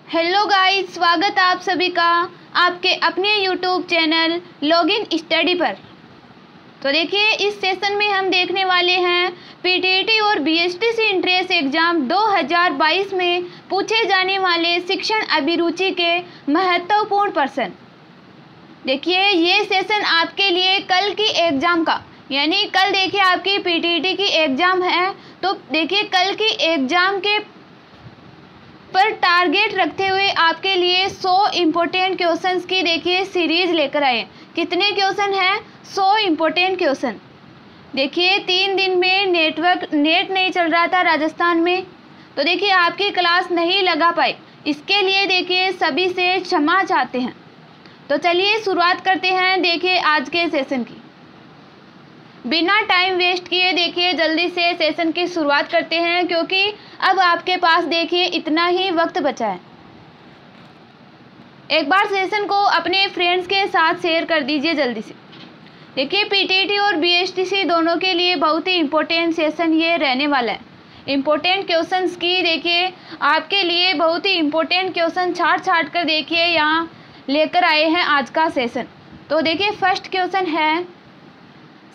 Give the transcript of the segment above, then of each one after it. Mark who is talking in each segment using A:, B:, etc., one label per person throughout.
A: Hello guys, स्वागत है आप सभी का आपके अपने यूट्यूब चैनल लॉगिन स्टडी पर। तो देखिए, इस सेशन में हम देखने वाले हैं पीटीटी और बीएसटीसी इंट्रेंस एग्ज़ाम 2022 में पूछे जाने वाले शिक्षण अभिरुचि के महत्वपूर्ण प्रश्न। देखिए, ये सेशन आपके लिए कल की एग्ज़ाम का, यानी कल देखिए आपकी पीटीटी की एग्ज़ाम है, तो देखिए कल की एग्ज़ाम के पर टारगेट रखते हुए आपके लिए 100 इम्पोर्टेंट क्वेश्चंस की देखिए सीरीज लेकर आए। कितने क्वेश्चन हैं? 100 इम्पोर्टेंट क्वेश्चन। देखिए 3 दिन में नेट नहीं चल रहा था राजस्थान में, तो देखिए आपकी क्लास नहीं लगा पाई, इसके लिए देखिए सभी से क्षमा चाहते हैं। तो चलिए शुरुआत करते हैं देखिए आज के सेशन की। बिना टाइम वेस्ट किए देखिए जल्दी से सेशन की शुरुआत करते हैं, क्योंकि अब आपके पास देखिए इतना ही वक्त बचा है। एक बार सेशन को अपने फ्रेंड्स के साथ शेयर कर दीजिए जल्दी से। देखिए पीटीटी और बीएसटीसी दोनों के लिए बहुत ही इम्पोर्टेंट सेशन ये रहने वाला है। इम्पोर्टेंट क्वेश्चंस की देखिए आपके लिए बहुत ही इम्पोर्टेंट क्वेश्चन छाट कर देखिए यहाँ लेकर आए हैं आज का सेशन। तो देखिए फर्स्ट क्वेश्चन है,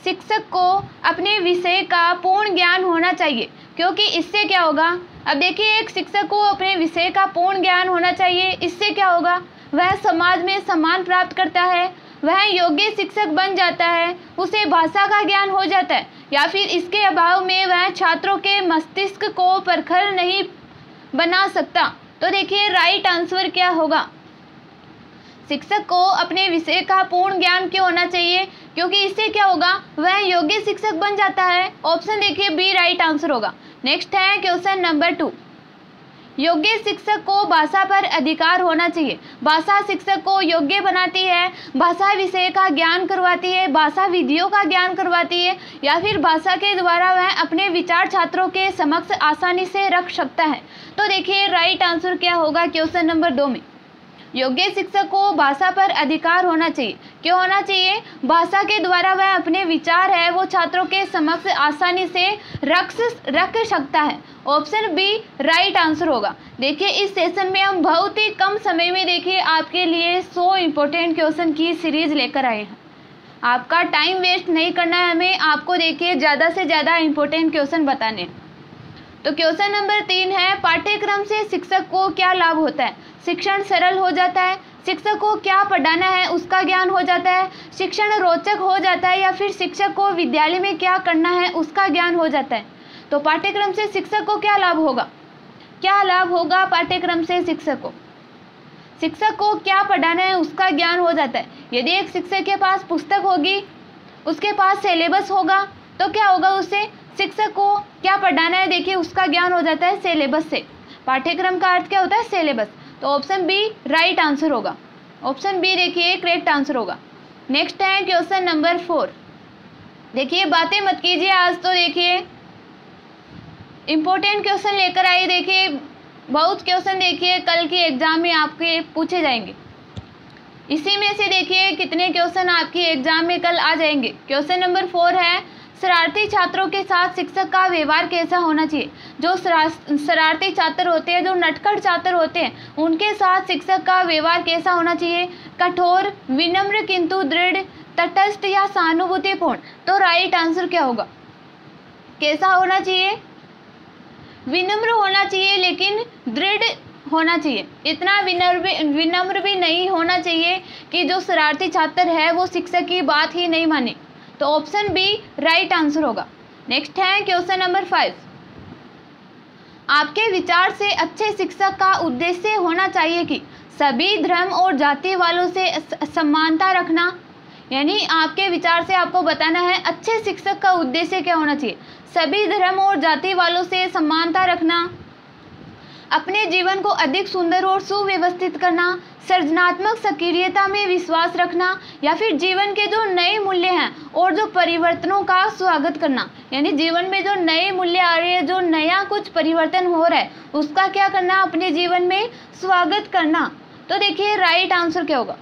A: शिक्षक को अपने विषय का पूर्ण ज्ञान होना चाहिए, क्योंकि इससे क्या होगा। अब देखिए एक शिक्षक को अपने विषय का पूर्ण ज्ञान होना चाहिए, इससे क्या होगा, वह समाज में सम्मान प्राप्त करता है, वह योग्य शिक्षक बन जाता है, उसे भाषा का ज्ञान हो जाता है, या फिर इसके अभाव में वह छात्रों के मस्तिष्क को प्रखर नहीं बना सकता। तो देखिए राइट आंसर क्या होगा, शिक्षक को अपने विषय का पूर्ण ज्ञान क्यों होना चाहिए, क्योंकि इससे क्या होगा, वह योग्य शिक्षक बन जाता है। ऑप्शन देखिए बी राइट आंसर होगा। नेक्स्ट है क्वेश्चन नंबर 2, योग्य शिक्षक को भाषा पर अधिकार होना चाहिए। भाषा शिक्षक को योग्य बनाती है, भाषा विषय का ज्ञान करवाती है, भाषा विधियों का ज्ञान करवाती है, या फिर भाषा के द्वारा वह अपने विचार छात्रों के समक्ष आसानी से रख सकता है। तो देखिए राइट आंसर क्या होगा क्वेश्चन नंबर 2 में, योग्य शिक्षक को भाषा पर अधिकार होना चाहिए। क्यों होना चाहिए, भाषा के द्वारा वह अपने विचार है वो छात्रों के समक्ष आसानी से रख सकता है। ऑप्शन बी राइट आंसर होगा। देखिए इस सेशन में हम बहुत ही कम समय में देखिए आपके लिए 100 इम्पोर्टेंट क्वेश्चन की सीरीज लेकर आए हैं। आपका टाइम वेस्ट नहीं करना है हमें, आपको देखिए ज़्यादा से ज़्यादा इम्पोर्टेंट क्वेश्चन बताने। तो क्वेश्चन नंबर 3 है, पाठ्यक्रम से शिक्षक को क्या लाभ होता है। शिक्षण सरल हो जाता है, शिक्षक को क्या पढ़ाना है उसका ज्ञान हो जाता है, शिक्षण रोचक हो जाता है, या फिर शिक्षक को विद्यालय में क्या करना है उसका ज्ञान हो जाता है। तो पाठ्यक्रम से शिक्षक को क्या लाभ होगा, क्या लाभ होगा पाठ्यक्रम से शिक्षक को क्या पढ़ाना है उसका ज्ञान हो जाता है। यदि एक शिक्षक के पास पुस्तक होगी, उसके पास सिलेबस होगा, तो क्या होगा, उससे शिक्षक को क्या पढ़ाना है देखिए उसका ज्ञान हो जाता है सिलेबस से। पाठ्यक्रम का अर्थ क्या होता है, सिलेबस। तो ऑप्शन बी राइट आंसर होगा। ऑप्शन बी देखिए करेक्ट आंसर होगा। नेक्स्ट है क्वेश्चन नंबर 4। देखिए बातें मत कीजिए आज, तो देखिए इम्पोर्टेंट क्वेश्चन लेकर आइए। देखिए बहुत क्वेश्चन देखिए कल की एग्जाम में आपके पूछे जाएंगे, इसी में से देखिए कितने क्वेश्चन आपकी एग्जाम में कल आ जाएंगे। क्वेश्चन नंबर 4 है, शरारती छात्रों के साथ शिक्षक का व्यवहार कैसा होना चाहिए। जो शरारती छात्र होते हैं, जो नटखट छात्र होते हैं, उनके साथ शिक्षक का व्यवहार कैसा होना चाहिए, कठोर, विनम्र किंतु दृढ़, तटस्थ या सहानुभूतिपूर्ण। तो राइट आंसर क्या होगा, कैसा होना चाहिए, विनम्र होना चाहिए लेकिन दृढ़ होना चाहिए। इतना विनम्र भी नहीं होना चाहिए कि जो शरारती छात्र है वो शिक्षक की बात ही नहीं माने। तो ऑप्शन बी राइट आंसर होगा। नेक्स्ट है क्वेश्चन नंबर 5, आपके विचार से अच्छे शिक्षक का उद्देश्य होना चाहिए कि सभी धर्म और जाति वालों से समानता रखना। यानी आपके विचार से आपको बताना है अच्छे शिक्षक का उद्देश्य क्या होना चाहिए, सभी धर्म और जाति वालों से समानता रखना, अपने जीवन को अधिक सुंदर और सुव्यवस्थित करना, सृजनात्मक सक्रियता में विश्वास रखना, या फिर जीवन के जो नए मूल्य हैं और जो परिवर्तनों का स्वागत करना। यानी जीवन में जो नए मूल्य आ रहे हैं, जो नया कुछ परिवर्तन हो रहा है, उसका क्या करना, अपने जीवन में स्वागत करना। तो देखिए राइट आंसर क्या होगा,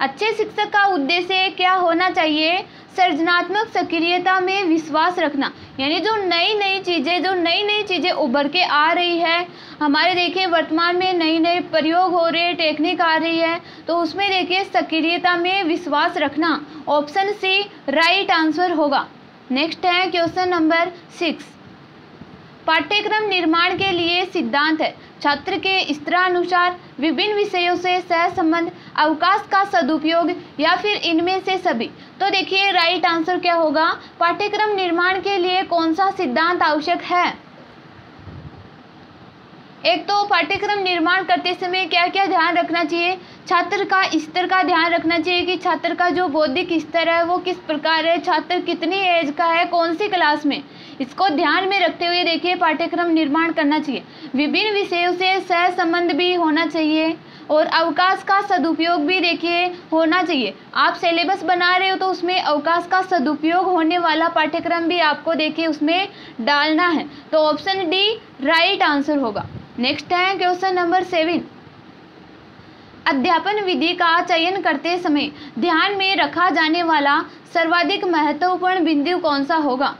A: अच्छे शिक्षक का उद्देश्य क्या होना चाहिए? सृजनात्मक सक्रियता में विश्वास रखना, यानी जो नई नई चीज़ें उभर के आ रही है, हमारे देखिए वर्तमान में नई नए प्रयोग हो रहे, टेक्निक आ रही है, तो उसमें देखिए सक्रियता में विश्वास रखना। ऑप्शन सी राइट आंसर होगा। नेक्स्ट है क्वेश्चन नंबर 6। पाठ्यक्रम निर्माण के लिए सिद्धांत है छात्र के स्तरानुसार, विभिन्न विषयों से सहसंबंध, अवकाश का सदुपयोग या फिर इनमें से सभी। तो देखिए राइट आंसर क्या होगा? पाठ्यक्रम निर्माण के लिए कौन सा सिद्धांत आवश्यक है? एक तो पाठ्यक्रम निर्माण करते समय क्या क्या ध्यान रखना चाहिए? छात्र का स्तर का ध्यान रखना चाहिए कि छात्र का जो बौद्धिक स्तर है वो किस प्रकार है, छात्र कितनी एज का है, कौन सी क्लास में, इसको ध्यान में रखते हुए देखिए पाठ्यक्रम निर्माण करना चाहिए। विभिन्न विषयों से सहसंबंध भी होना चाहिए और अवकाश का सदुपयोग भी देखिए होना चाहिए। आप सिलेबस बना रहे हो तो उसमें अवकाश का सदुपयोग होने वाला पाठ्यक्रम भी आपको देखिए उसमें डालना है। तो ऑप्शन डी राइट आंसर होगा। नेक्स्ट है क्वेश्चन नंबर 7। अध्यापन विधि का चयन करते समय ध्यान में रखा जाने वाला सर्वाधिक महत्वपूर्ण बिंदु कौन सा होगा?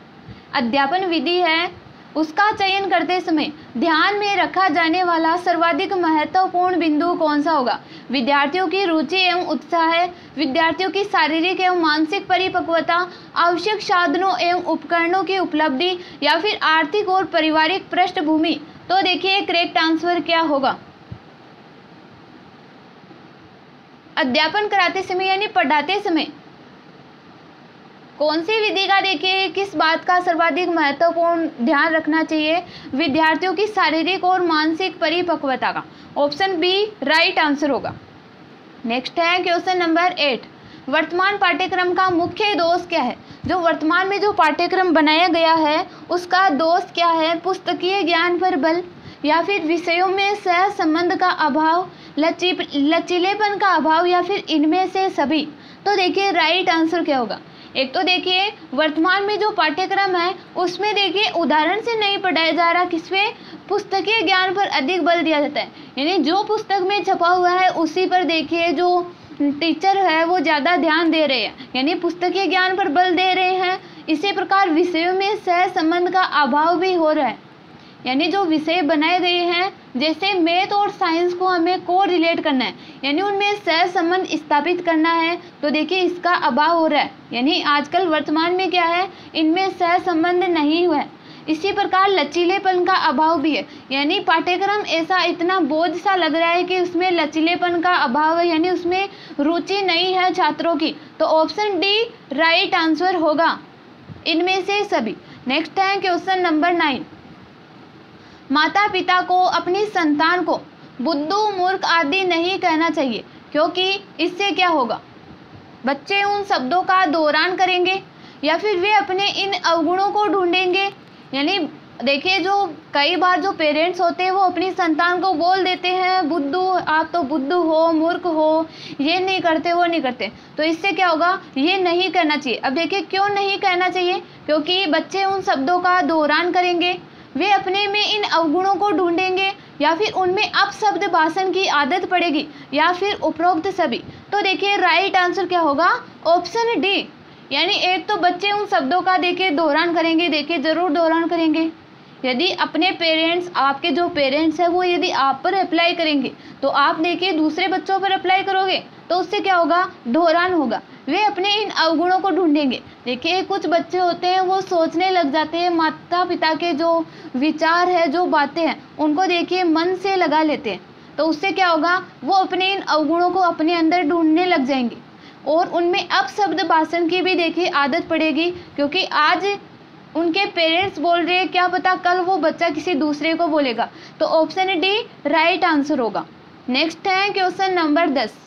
A: अध्यापन विधि है उसका चयन करते समय ध्यान में रखा जाने वाला सर्वाधिक महत्वपूर्ण बिंदु कौन सा होगा? विद्यार्थियों की रुचि एवं उत्साह, विद्यार्थियों की शारीरिक एवं मानसिक परिपक्वता, आवश्यक साधनों एवं उपकरणों की उपलब्धि या फिर आर्थिक और पारिवारिक पृष्ठभूमि। तो देखिए करेक्ट आंसर क्या होगा? अध्यापन कराते समय यानी पढ़ाते समय कौन सी विधि का देखिए किस बात का सर्वाधिक महत्वपूर्ण ध्यान रखना चाहिए? विद्यार्थियों की शारीरिक और मानसिक परिपक्वता का। ऑप्शन बी राइट आंसर होगा। नेक्स्ट है क्वेश्चन नंबर 8। वर्तमान पाठ्यक्रम का मुख्य दोष क्या है? जो वर्तमान में जो पाठ्यक्रम बनाया गया है उसका दोष क्या है? पुस्तकीय ज्ञान पर बल या फिर विषयों में सह संबंध का अभाव, लचीलेपन का अभाव या फिर इनमें से सभी। तो देखिए राइट आंसर क्या होगा? एक तो देखिए वर्तमान में जो पाठ्यक्रम है उसमें देखिए उदाहरण से नहीं पढ़ाया जा रहा, किसमें? पुस्तकीय ज्ञान पर अधिक बल दिया जाता है, यानी जो पुस्तक में छपा हुआ है उसी पर देखिए जो टीचर है वो ज़्यादा ध्यान दे रहे हैं, यानी पुस्तकीय ज्ञान पर बल दे रहे हैं। इसी प्रकार विषयों में सह संबंध का अभाव भी हो रहा है, यानी जो विषय बनाए गए हैं जैसे मैथ और साइंस को हमें को रिलेट करना है, यानी उनमें सह संबंध स्थापित करना है, तो देखिए इसका अभाव हो रहा है, यानी आजकल वर्तमान में क्या है इनमें सह संबंध नहीं हुआ है। इसी प्रकार लचीलेपन का अभाव भी है, यानी पाठ्यक्रम ऐसा इतना बोझ सा लग रहा है कि उसमें लचीलेपन का अभाव है, यानी उसमें रुचि नहीं है छात्रों की। तो ऑप्शन डी राइट आंसर होगा, इनमें से सभी। नेक्स्ट है क्वेश्चन नंबर 9। माता पिता को अपनी संतान को बुद्धू, मूर्ख आदि नहीं कहना चाहिए, क्योंकि इससे क्या होगा? बच्चे उन शब्दों का दोहरान करेंगे या फिर वे अपने इन अवगुणों को ढूंढेंगे। यानी देखिए जो कई बार जो पेरेंट्स होते हैं वो अपनी संतान को बोल देते हैं बुद्धू, आप तो बुद्धू हो, मूर्ख हो, ये नहीं करते वो नहीं करते, तो इससे क्या होगा? ये नहीं करना चाहिए। अब देखिए क्यों नहीं कहना चाहिए? क्योंकि बच्चे उन शब्दों का दोहरान करेंगे, वे अपने में इन अवगुणों को ढूंढेंगे या फिर उनमें अपशब्द भाषण की आदत पड़ेगी या फिर उपरोक्त सभी। तो देखिए राइट आंसर क्या होगा? ऑप्शन डी, यानी एक तो बच्चे उन शब्दों का देखिए दोहरान करेंगे, देखिए जरूर दोहरान करेंगे। यदि अपने पेरेंट्स, आपके जो पेरेंट्स है वो यदि आप पर अप्लाई करेंगे तो आप देखिए दूसरे बच्चों पर अप्लाई करोगे तो उससे क्या होगा? दोहरान होगा। वे अपने इन अवगुणों को ढूंढेंगे। देखिए कुछ बच्चे होते हैं वो सोचने लग जाते हैं, माता पिता के जो विचार है, जो बातें हैं उनको देखिए मन से लगा लेते हैं, तो उससे क्या होगा? वो अपने इन अवगुणों को अपने अंदर ढूंढने लग जाएंगे और उनमें अपशब्द भाषण की भी देखिए आदत पड़ेगी, क्योंकि आज उनके पेरेंट्स बोल रहे हैं, क्या पता कल वो बच्चा किसी दूसरे को बोलेगा। तो ऑप्शन डी राइट आंसर होगा। नेक्स्ट है क्वेश्चन नंबर 10।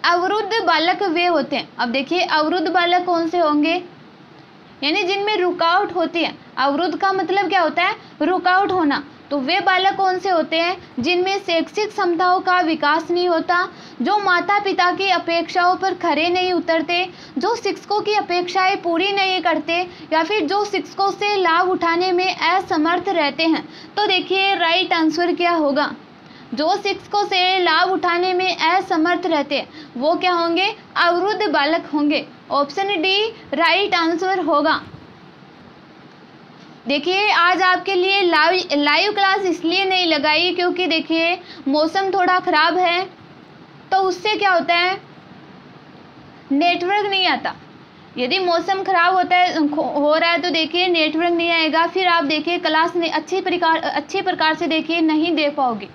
A: अवरुद्ध बालक वे होते हैं। अब देखिए अवरुद्ध बालक कौन से होंगे? यानी जिनमें रुकावट होती है। अवरुद्ध का मतलब क्या होता है? रुकावट होना। तो वे बालक कौन से होते हैं? जिनमें शैक्षिक क्षमताओं का विकास नहीं होता, जो माता पिता की अपेक्षाओं पर खरे नहीं उतरते, जो शिक्षकों की अपेक्षाएं पूरी नहीं करते या फिर जो शिक्षकों से लाभ उठाने में असमर्थ रहते हैं। तो देखिए राइट आंसर क्या होगा? जो शिक्षकों से लाभ उठाने में असमर्थ रहते हैं वो क्या होंगे? अवरुद्ध बालक होंगे। ऑप्शन डी राइट आंसर होगा। देखिए आज आपके लिए लाइव क्लास इसलिए नहीं लगाई क्योंकि देखिए मौसम थोड़ा ख़राब है, तो उससे क्या होता है, नेटवर्क नहीं आता। यदि मौसम ख़राब हो रहा है तो देखिए नेटवर्क नहीं आएगा, फिर आप देखिए क्लास अच्छी प्रकार से देखिए नहीं दे पाओगे।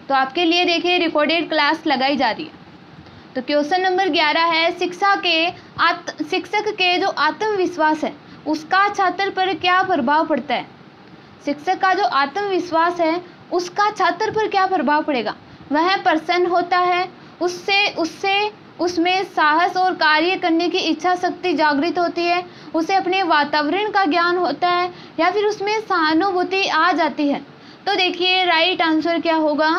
A: तो आपके लिए देखिए रिकॉर्डेड क्लास लगाई जा रही है। तो क्वेश्चन नंबर 11 है, शिक्षक के जो आत्मविश्वास है उसका छात्र पर क्या प्रभाव पड़ता है? शिक्षक का जो आत्मविश्वास है उसका छात्र पर क्या प्रभाव पड़ेगा? वह प्रसन्न होता है, उसमें साहस और कार्य करने की इच्छा शक्ति जागृत होती है, उसे अपने वातावरण का ज्ञान होता है, या फिर उसमें सहानुभूति आ जाती है। तो देखिए राइट आंसर क्या होगा?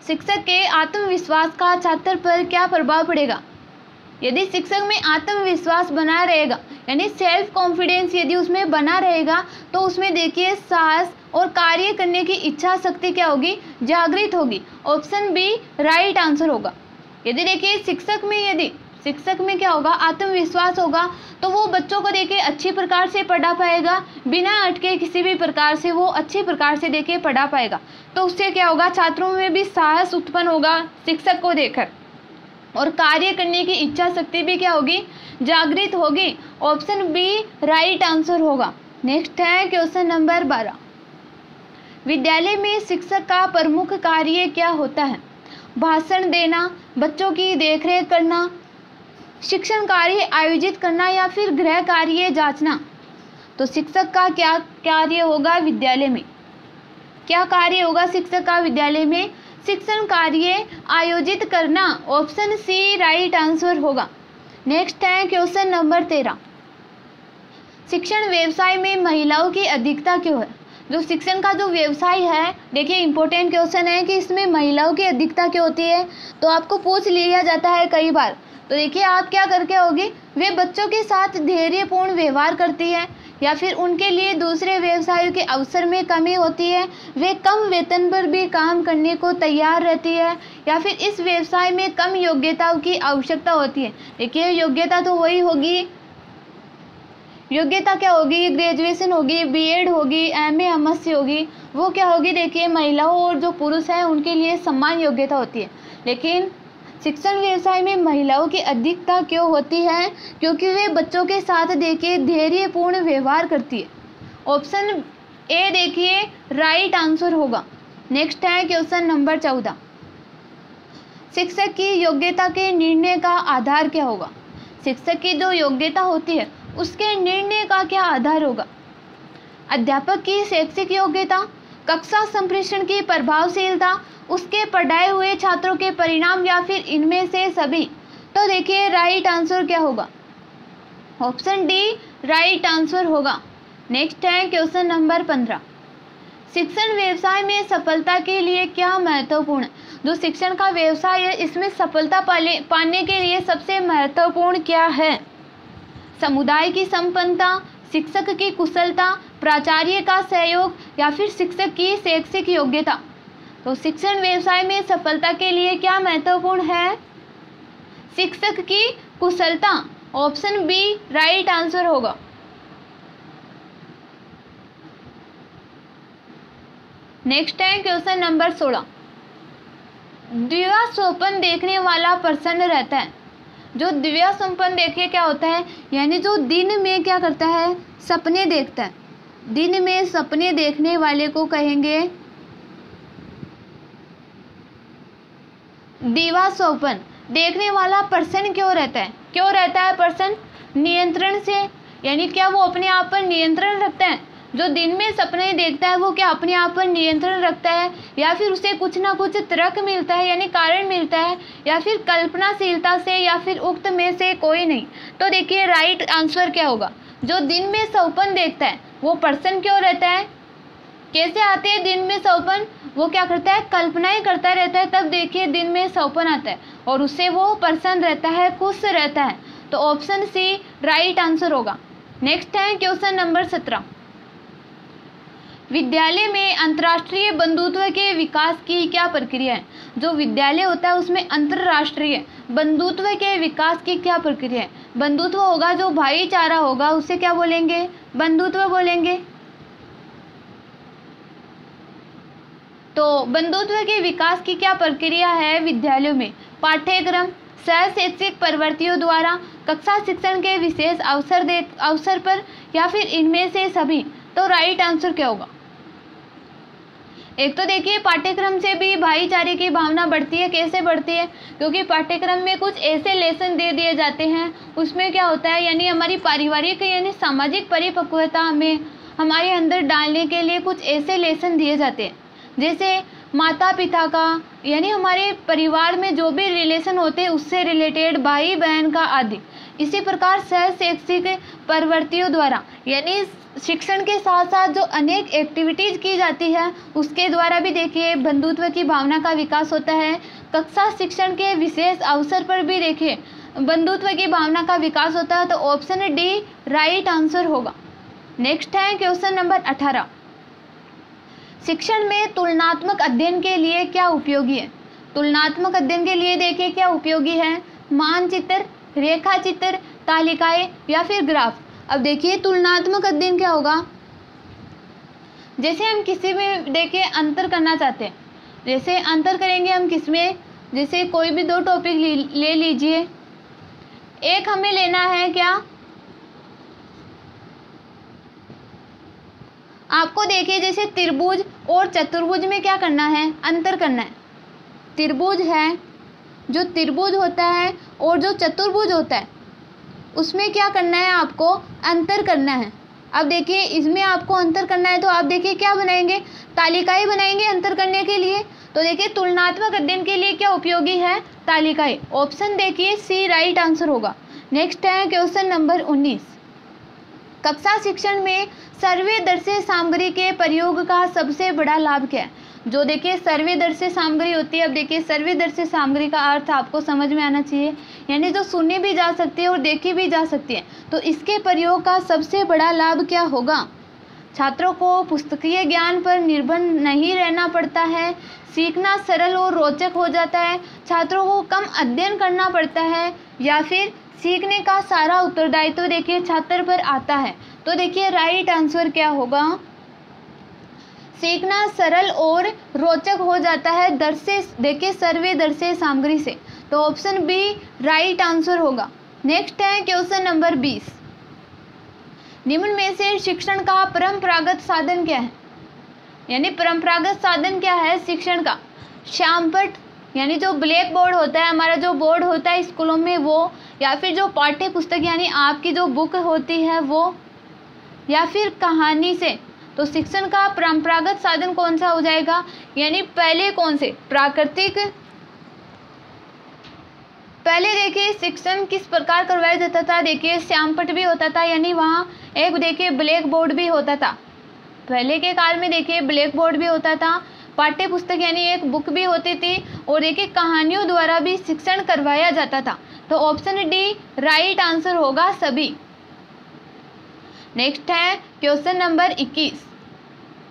A: शिक्षक के आत्मविश्वास का छात्र पर क्या प्रभाव पड़ेगा? यदि शिक्षक में आत्मविश्वास बना रहेगा, यानी सेल्फ कॉन्फिडेंस यदि उसमें बना रहेगा, तो उसमें देखिए साहस और कार्य करने की इच्छा शक्ति क्या होगी? जागृत होगी। ऑप्शन बी राइट आंसर होगा। यदि देखिए शिक्षक में क्या होगा? आत्मविश्वास होगा, तो वो बच्चों को देखिए अच्छी प्रकार से पढ़ा पाएगा, बिना अटके किसी भी प्रकार से वो अच्छी प्रकार से देखिए पढ़ा पाएगा। तो उससे क्या होगा? छात्रों में भी साहस उत्पन्न होगा शिक्षक को देखकर, और कार्य करने की इच्छा शक्ति भी क्या होगी? जागृत होगी। ऑप्शन बी राइट आंसर होगा। नेक्स्ट है क्वेश्चन नंबर 12, विद्यालय में शिक्षक का प्रमुख कार्य क्या होता है? भाषण देना, बच्चों की देखरेख करना, शिक्षण कार्य आयोजित करना, या फिर गृह कार्य जांचना। तो शिक्षक का क्या कार्य होगा विद्यालय में? क्या कार्य होगा शिक्षक का विद्यालय में? शिक्षण कार्य आयोजित करना। ऑप्शन सी राइट आंसर होगा। नेक्स्ट है क्वेश्चन नंबर 13, शिक्षण व्यवसाय में महिलाओं की अधिकता क्यों है? जो शिक्षण का जो व्यवसाय है, देखिए इंपॉर्टेंट क्वेश्चन है कि इसमें महिलाओं की अधिकता क्यों होती है, तो आपको पूछ लिया जाता है कई बार। तो देखिए आप क्या करके होगी? वे बच्चों के साथ धैर्यपूर्ण व्यवहार करती है, या फिर उनके लिए दूसरे व्यवसायों के अवसर में कमी होती है, वे कम वेतन पर भी काम करने को तैयार रहती है, या फिर इस व्यवसाय में कम योग्यताओं की आवश्यकता होती है। देखिए योग्यता तो वही होगी, योग्यता क्या होगी? ग्रेजुएशन होगी, बीएड होगी, एमए एमएससी होगी, वो क्या होगी? देखिए महिलाओं और जो पुरुष हैं उनके लिए समान योग्यता होती है। लेकिन शिक्षण व्यवसाय में महिलाओं की अधिकता क्यों होती है? क्योंकि वे बच्चों के साथ देखिए धैर्यपूर्ण व्यवहार करती है। ऑप्शन ए देखिए राइट आंसर होगा। नेक्स्ट है क्वेश्चन नंबर 14, शिक्षक की योग्यता के निर्णय का आधार क्या होगा? शिक्षक की जो योग्यता होती है उसके निर्णय का क्या आधार होगा? अध्यापक की शैक्षिक योग्यता, कक्षा संप्रेषण की प्रभावशीलता, उसके पढ़ाए हुए छात्रों के परिणाम, या फिर इनमें से सभी। तो देखिए राइट आंसर क्या होगा? ऑप्शन डी राइट आंसर होगा। नेक्स्ट है क्वेश्चन नंबर 15, शिक्षण व्यवसाय में सफलता के लिए क्या महत्वपूर्ण है? जो शिक्षण का व्यवसाय है इसमें सफलता पाने के लिए सबसे महत्वपूर्ण क्या है? समुदाय की संपन्नता, शिक्षक की कुशलता, प्राचार्य का सहयोग, या फिर शिक्षक की शैक्षिक योग्यता। तो शिक्षण व्यवसाय में सफलता के लिए क्या महत्वपूर्ण है? शिक्षक की कुशलता। ऑप्शन बी राइट आंसर होगा। नेक्स्ट है क्वेश्चन नंबर 16, दिव्या स्वप्न देखने वाला प्रसन्न रहता है। जो दिव्या स्वप्न देखिए क्या होता है? यानी जो दिन में क्या करता है? सपने देखता है। दिन में सपने देखने वाले को कहेंगे दिव्या स्वप्न देखने वाला प्रसन्न क्यों रहता है? क्यों रहता है प्रसन्न? नियंत्रण से, यानी क्या वो अपने आप पर नियंत्रण रखता है? जो दिन में सपने देखता है वो क्या अपने आप पर नियंत्रण रखता है, या फिर उसे कुछ ना कुछ तर्क मिलता है, यानी कारण मिलता है, या फिर कल्पनाशीलता से, या फिर उक्त में से कोई नहीं? तो देखिए राइट आंसर क्या होगा? जो दिन में स्वप्न देखता है वो प्रसन्न क्यों रहता है? कैसे आते हैं दिन में स्वप्न? वो क्या करता है? कल्पनाएं करता रहता है, तब देखिए दिन में स्वप्न आता है, और उससे वो प्रसन्न रहता है, खुश रहता है। तो ऑप्शन सी राइट आंसर होगा। नेक्स्ट है क्वेश्चन नंबर 17, विद्यालय में अंतर्राष्ट्रीय बंधुत्व के विकास की क्या प्रक्रिया है? जो विद्यालय होता है उसमें अंतर्राष्ट्रीय बंधुत्व के विकास की क्या प्रक्रिया है? बंधुत्व होगा, जो भाईचारा होगा उसे क्या बोलेंगे? बंधुत्व बोलेंगे। तो बंधुत्व के विकास की क्या प्रक्रिया है विद्यालयों में? पाठ्यक्रम, सह शैक्षिक प्रवृत्तियों द्वारा, कक्षा शिक्षण के विशेष अवसर पर, या फिर इनमें से सभी। तो राइट आंसर क्या होगा? एक तो देखिए पाठ्यक्रम से भी भाईचारे की भावना बढ़ती है। कैसे बढ़ती है? क्योंकि पाठ्यक्रम में कुछ ऐसे लेसन दे दिए जाते हैं, उसमें क्या होता है, यानी हमारी पारिवारिक यानी सामाजिक परिपक्वता में हमारे अंदर डालने के लिए कुछ ऐसे लेसन दिए जाते हैं, जैसे माता पिता का यानी हमारे परिवार में जो भी रिलेशन होते हैं उससे रिलेटेड, भाई बहन का आदि। इसी प्रकार सह शैक्षिक प्रवृत्तियों द्वारा यानी शिक्षण के साथ साथ जो अनेक एक्टिविटीज की जाती है उसके द्वारा भी देखिए बंधुत्व की भावना का विकास होता है। कक्षा शिक्षण के विशेष अवसर पर भी देखिए बंधुत्व की भावना का विकास होता है। तो ऑप्शन डी राइट आंसर होगा। नेक्स्ट है क्वेश्चन नंबर 18। शिक्षण में तुलनात्मक अध्ययन के लिए क्या उपयोगी है? तुलनात्मक अध्ययन के लिए देखिए क्या उपयोगी है? मानचित्र, रेखाचित्र, तालिकाएं या फिर ग्राफ। अब देखिए तुलनात्मक अध्ययन क्या होगा? जैसे हम किसी में देखिए अंतर करना चाहते हैं, जैसे अंतर करेंगे हम किसमें, जैसे कोई भी 2 टॉपिक ले लीजिए। एक हमें लेना है क्या, आपको देखिए जैसे त्रिभुज और चतुर्भुज में क्या करना है, अंतर करना है। त्रिभुज है, जो त्रिभुज होता है और जो चतुर्भुज होता है उसमें क्या करना है, आपको अंतर करना है। अब देखिए इसमें आपको अंतर करना है तो आप देखिए क्या बनाएंगे, तालिकाएं बनाएंगे अंतर करने के लिए। तो देखिए तुलनात्मक अध्ययन के लिए क्या उपयोगी है, तालिकाएं। ऑप्शन देखिए सी राइट आंसर होगा। नेक्स्ट है क्वेश्चन नंबर 19। कक्षा शिक्षण में सर्वदर्शी सामग्री के प्रयोग का सबसे बड़ा लाभ क्या है? जो देखिए सर्वदर्शी सामग्री होती है। अब देखिए सर्वदर्शी सामग्री का अर्थ आपको समझ में आना चाहिए, यानी जो सुनी भी जा सकती है और देखी भी जा सकती है। तो इसके प्रयोग का सबसे बड़ा लाभ क्या होगा? छात्रों को पुस्तकीय ज्ञान पर निर्भर नहीं रहना पड़ता है, सीखना सरल और रोचक हो जाता है, छात्रों को कम अध्ययन करना पड़ता है, या फिर सीखने का सारा उत्तरदायित्व देखिए छात्र पर आता है। तो देखिए राइट आंसर क्या होगा? सीखना सरल और रोचक हो जाता है देखिए सर्वदर्शी सामग्री से। तो ऑप्शन बी राइट आंसर होगा। नेक्स्ट है क्वेश्चन नंबर 20। निम्न में से शिक्षण का परंपरागत साधन क्या है? यानी परंपरागत साधन क्या है शिक्षण का? श्यामपट्ट यानी जो ब्लैक बोर्ड होता है, हमारा जो बोर्ड होता है स्कूलों में वो, या फिर जो पाठ्य पुस्तक यानी आपकी जो बुक होती है वो, या फिर कहानी से। तो शिक्षण का परंपरागत साधन कौन सा हो जाएगा? यानी पहले कौन से, प्राकृतिक। पहले देखिए शिक्षण किस प्रकार करवाया जाता था, देखिए श्यामपट्ट भी होता था, यानी वहाँ एक देखिए ब्लैक बोर्ड भी होता था। पहले के काल में देखिए ब्लैक बोर्ड भी होता था, पाठ्य पुस्तक यानी एक बुक भी होती थी, और देखिए कहानियों द्वारा भी शिक्षण करवाया जाता था। तो ऑप्शन डी राइट आंसर होगा सभी। नेक्स्ट है क्वेश्चन नंबर 21।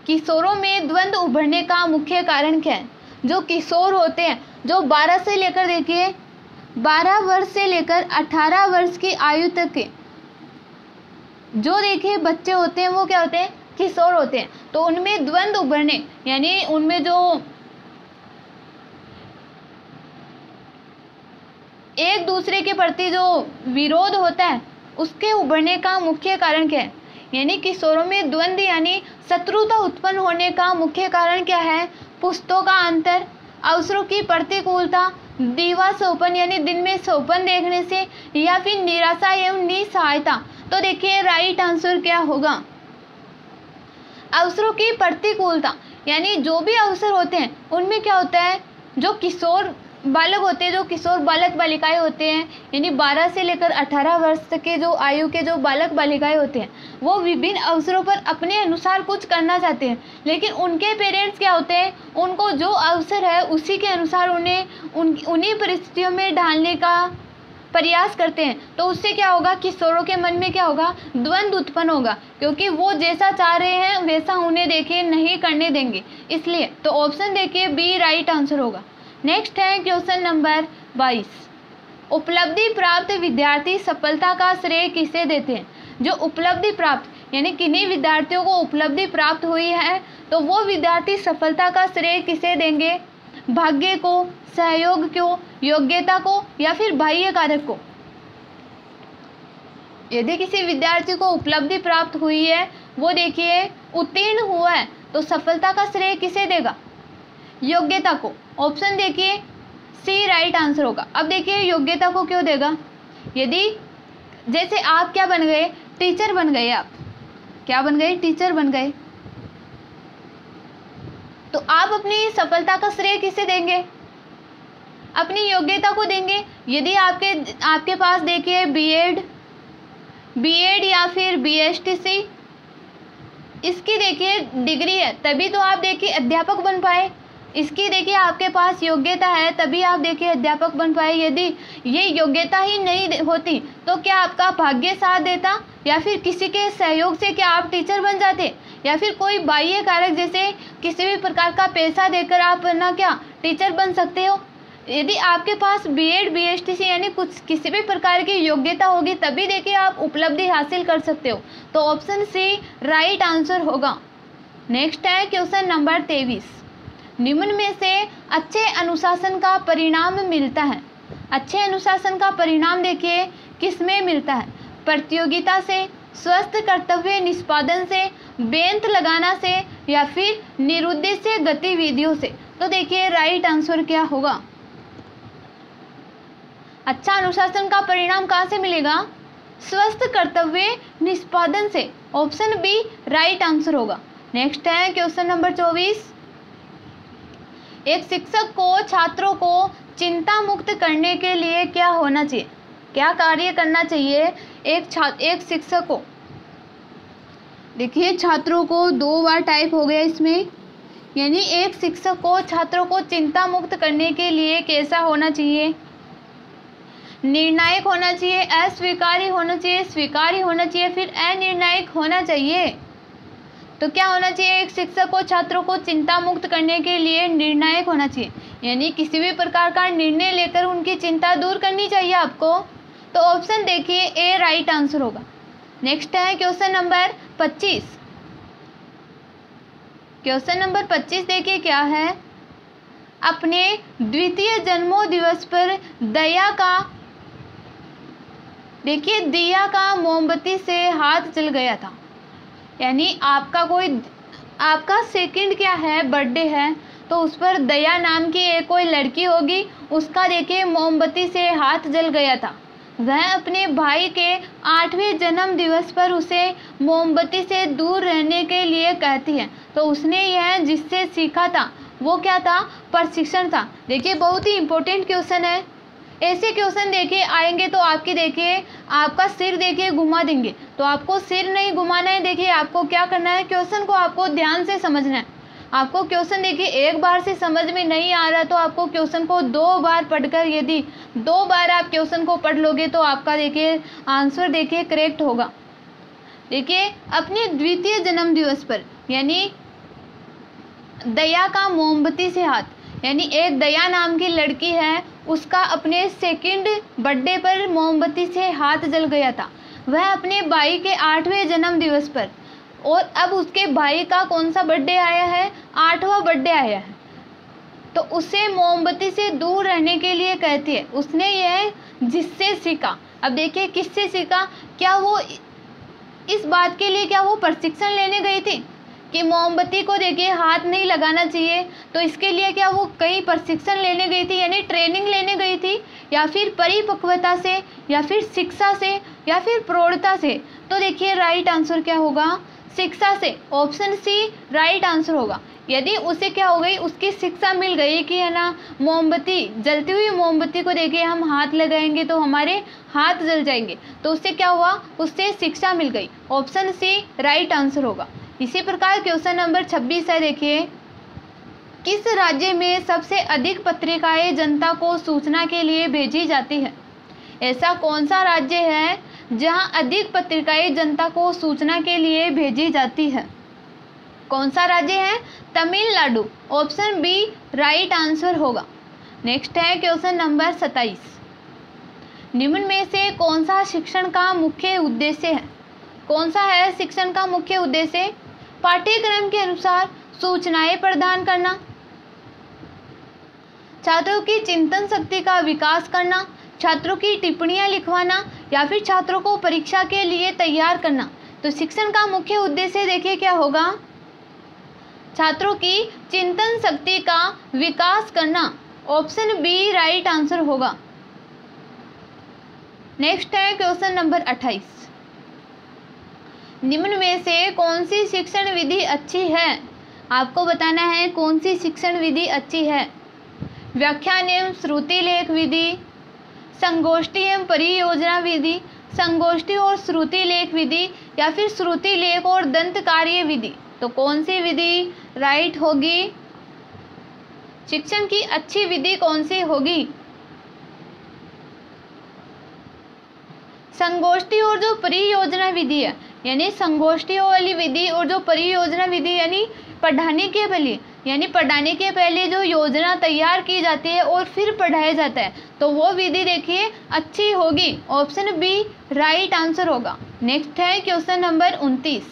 A: किशोरों में द्वंद्व उभरने का मुख्य कारण क्या है? जो किशोर होते हैं, जो 12 से लेकर देखिए 12 वर्ष से लेकर 18 वर्ष की आयु तक के जो देखिए बच्चे होते हैं वो क्या होते हैं, किशोर होते हैं। तो उनमें द्वंद्व उभरने यानी उनमें जो एक दूसरे के प्रति जो विरोध होता है उसके उभरने का मुख्य कारण क्या है? यानी किशोरों में द्वंद्व यानी शत्रुता उत्पन्न होने का मुख्य कारण क्या है? पुस्तकों का अंतर, अवसरों की प्रतिकूलता, दिवा सोपन यानी दिन में सोपन देखने से, या फिर निराशा एवं निसहायता। तो देखिए राइट आंसर क्या होगा? अवसरों की प्रतिकूलता यानी जो भी अवसर होते हैं उनमें क्या होता है, जो किशोर बालक होते हैं, जो किशोर बालक बालिकाएं होते हैं, यानी 12 से लेकर 18 वर्ष तक के जो आयु के जो बालक बालिकाएं होते हैं वो विभिन्न अवसरों पर अपने अनुसार कुछ करना चाहते हैं, लेकिन उनके पेरेंट्स क्या होते हैं, उनको जो अवसर है उसी के अनुसार उन्हें उन्हीं परिस्थितियों में डालने का प्रयास करते हैं तो उससे क्या होगा, किशोरों के मन में क्या होगा, द्वंद्व उत्पन्न होगा, क्योंकि वो जैसा चाह रहे हैं वैसा उन्हें देखिए नहीं करने देंगे, इसलिए। तो ऑप्शन देखिए बी राइट आंसर होगा। नेक्स्ट है क्वेश्चन नंबर 22, उपलब्धि प्राप्त विद्यार्थी सफलता का श्रेय किसे देते हैं? जो उपलब्धि प्राप्त यानी किन्हीं विद्यार्थियों को उपलब्धि प्राप्त हुई है तो वो विद्यार्थी सफलता का श्रेय किसे देंगे? भाग्य को, सहयोग को, योग्यता को या फिर बाह्य कारक को? यदि किसी विद्यार्थी को उपलब्धि प्राप्त हुई है, वो देखिए उत्तीर्ण हुआ है, तो सफलता का श्रेय किसे देगा? योग्यता को। ऑप्शन देखिए सी राइट आंसर होगा। अब देखिए योग्यता को क्यों देगा? यदि जैसे आप क्या बन गए, टीचर बन गए, आप क्या बन गए, टीचर बन गए, तो आप अपनी सफलता का श्रेय किसे देंगे? अपनी योग्यता को देंगे। यदि आपके पास देखिए बीएड या फिर बीएसटीसी इसकी देखिए डिग्री है, तभी तो आप देखिए अध्यापक बन पाए। इसकी देखिए आपके पास योग्यता है, तभी आप देखिए अध्यापक बन पाए। यदि ये योग्यता ही नहीं होती तो क्या आपका भाग्य साथ देता, या फिर किसी के सहयोग से क्या आप टीचर बन जाते, या फिर कोई बाह्य कारक जैसे किसी भी प्रकार का पैसा देकर आप ना क्या टीचर बन सकते हो? यदि आपके पास बीएड बीएसटीसी यानी कुछ किसी भी प्रकार की योग्यता होगी, तभी देखिए आप उपलब्धि हासिल कर सकते हो। तो ऑप्शन सी राइट आंसर होगा। नेक्स्ट है क्वेश्चन नंबर 23, निम्न में से अच्छे अनुशासन का परिणाम मिलता है? अच्छे अनुशासन का परिणाम देखिए किस में मिलता है? प्रतियोगिता से, स्वस्थ कर्तव्य निष्पादन से, बेंत लगाना से या फिर निरुद्देश्य गतिविधियों से? तो देखिए राइट आंसर क्या होगा? अच्छा अनुशासन का परिणाम कहाँ से मिलेगा? स्वस्थ कर्तव्य निष्पादन से। ऑप्शन बी राइट आंसर होगा। नेक्स्ट है क्वेश्चन नंबर 24, एक शिक्षक को छात्रों को चिंता मुक्त करने के लिए क्या होना चाहिए? क्या कार्य करना चाहिए एक शिक्षक को? देखिए छात्रों को दो बार टाइप हो गया इसमें, यानी एक शिक्षक को छात्रों को चिंता मुक्त करने के लिए कैसा होना चाहिए? निर्णायक होना चाहिए, अस्वीकार्य होना चाहिए, स्वीकार्य होना चाहिए, फिर अनिर्णायक होना चाहिए। तो क्या होना चाहिए? एक शिक्षक को छात्रों को चिंता मुक्त करने के लिए निर्णायक होना चाहिए, यानी किसी भी प्रकार का निर्णय लेकर उनकी चिंता दूर करनी चाहिए आपको। तो ऑप्शन देखिए ए राइट आंसर होगा। नेक्स्ट है क्वेश्चन नंबर 25। क्वेश्चन नंबर 25 देखिए क्या है? अपने द्वितीय जन्मदिवस पर दिया का मोमबत्ती से हाथ जल गया था, यानी आपका सेकंड क्या है, बर्थडे है, तो उस पर दया नाम की एक कोई लड़की होगी, उसका देखिए मोमबत्ती से हाथ जल गया था। वह अपने भाई के 8वें जन्म दिवस पर उसे मोमबत्ती से दूर रहने के लिए कहती है। तो उसने यह जिससे सीखा था वो क्या था? प्रशिक्षण था। देखिए बहुत ही इंपॉर्टेंट क्वेश्चन है। ऐसे क्वेश्चन देखिए आएंगे तो आपका सिर देखिए घुमा देंगे। तो आपको सिर नहीं घुमाना है, देखिए आपको क्या करना है, क्वेश्चन को आपको ध्यान से समझना है। आपको क्वेश्चन देखिए एक बार से समझ में नहीं आ रहा तो आपको क्वेश्चन को 2 बार पढ़कर, यदि 2 बार आप क्वेश्चन को पढ़ लोगे तो आपका देखिए आंसर देखिए करेक्ट होगा। देखिए अपने द्वितीय जन्म दिवस पर, यानी दया का मोमबत्ती से हाथ, यानी एक दया नाम की लड़की है, उसका अपने सेकंड बर्थडे पर मोमबत्ती से हाथ जल गया था। वह अपने भाई के 8वें जन्म दिवस पर, और अब उसके भाई का कौन सा बर्थडे आया है? 8वां बर्थडे आया है। तो उसे मोमबत्ती से दूर रहने के लिए कहती है। उसने यह जिससे सीखा। अब देखिए किससे सीखा? क्या वो इस बात के लिए क्या वो प्रशिक्षण लेने गई थी कि मोमबत्ती को देखिए हाथ नहीं लगाना चाहिए? तो इसके लिए क्या वो कहीं प्रशिक्षण लेने गई थी, यानी ट्रेनिंग लेने गई थी, या फिर परिपक्वता से, या फिर शिक्षा से, या फिर प्रौढ़ता से? तो देखिए राइट आंसर क्या होगा? शिक्षा से। ऑप्शन सी राइट आंसर होगा। यदि उसे क्या हो गई, उसकी शिक्षा मिल गई कि है ना मोमबत्ती, जलती हुई मोमबत्ती को देखिए हम हाथ लगाएंगे तो हमारे हाथ जल जाएंगे, तो उससे क्या हुआ? उससे शिक्षा मिल गई। ऑप्शन सी राइट आंसर होगा। इसी प्रकार क्वेश्चन नंबर 26 है। देखिए किस राज्य में सबसे अधिक पत्रिकाएं जनता को सूचना के लिए भेजी जाती है? ऐसा कौन सा राज्य है जहां अधिक पत्रिकाएं जनता को सूचना के लिए भेजी जाती है? कौन सा राज्य है? Tamil Nadu. Option B right answer होगा। नेक्स्ट है क्वेश्चन नंबर 27। निम्न में से कौन सा शिक्षण का मुख्य उद्देश्य है? कौन सा है शिक्षण का मुख्य उद्देश्य? पाठ्यक्रम के अनुसार सूचनाएं प्रदान करना, छात्रों की चिंतन शक्ति का विकास करना, छात्रों की टिप्पणियां लिखवाना, या फिर छात्रों को परीक्षा के लिए तैयार करना। तो शिक्षण का मुख्य उद्देश्य देखिए क्या होगा? छात्रों की चिंतन शक्ति का विकास करना। ऑप्शन बी राइट आंसर होगा। नेक्स्ट है क्वेश्चन नंबर 28। निम्न में से कौन सी शिक्षण विधि अच्छी है? आपको बताना है कौन सी शिक्षण विधि अच्छी है। व्याख्यान एवं श्रुति लेख विधि, संगोष्ठी एवं परियोजना विधि, संगोष्ठी और श्रुति लेख विधि, या फिर श्रुति लेख और दंत कार्य विधि। तो कौन सी विधि राइट होगी? शिक्षण की अच्छी विधि कौन सी होगी? संगोष्ठी और जो परियोजना विधि है, यानी संगोष्ठी वाली विधि और जो परियोजना विधि यानी पढ़ाने के पहले जो योजना तैयार की जाती है और फिर पढ़ाया जाता है, तो वो विधि देखिए अच्छी होगी। ऑप्शन बी राइट आंसर होगा। नेक्स्ट है क्वेश्चन नंबर 29।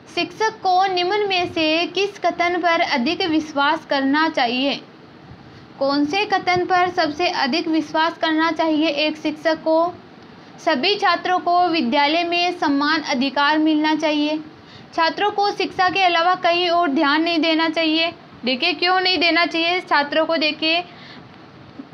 A: शिक्षक को निम्न में से किस कथन पर अधिक विश्वास करना चाहिए? कौन से कथन पर सबसे अधिक विश्वास करना चाहिए एक शिक्षक को? सभी छात्रों को विद्यालय में समान अधिकार मिलना चाहिए, छात्रों को शिक्षा के अलावा कहीं और ध्यान नहीं देना चाहिए। देखिए क्यों नहीं देना चाहिए छात्रों को? देखिए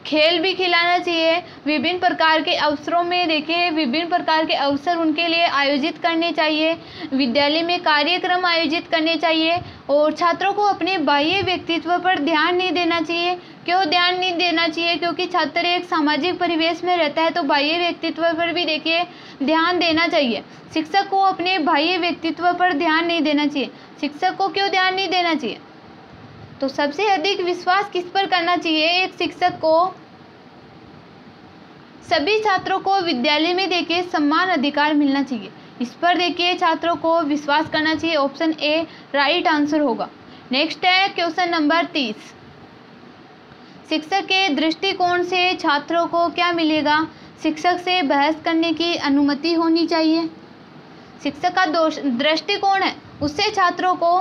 A: खेल भी खिलाना चाहिए, विभिन्न प्रकार के अवसरों में देखिए विभिन्न प्रकार के अवसर उनके लिए आयोजित करने चाहिए, विद्यालय में कार्यक्रम आयोजित करने चाहिए, और छात्रों को अपने बाह्य व्यक्तित्व पर ध्यान नहीं देना चाहिए। क्यों ध्यान नहीं देना चाहिए? क्योंकि छात्र एक सामाजिक परिवेश में रहता है, तो बाह्य व्यक्तित्व पर भी देखिए ध्यान देना चाहिए। शिक्षक को अपने बाह्य व्यक्तित्व पर ध्यान नहीं देना चाहिए। शिक्षक को क्यों ध्यान नहीं देना चाहिए? तो सबसे अधिक विश्वास किस पर करना चाहिए एक शिक्षक को? सभी छात्रों को विद्यालय में देखिए समान अधिकार मिलना चाहिए, इस पर देखिए छात्रों को विश्वास करना चाहिए। ऑप्शन ए राइट आंसर होगा। नेक्स्ट है क्वेश्चन नंबर 30। शिक्षक के दृष्टिकोण से छात्रों को क्या मिलेगा? शिक्षक से बहस करने की अनुमति होनी चाहिए। शिक्षक का दृष्टिकोण है, उससे छात्रों को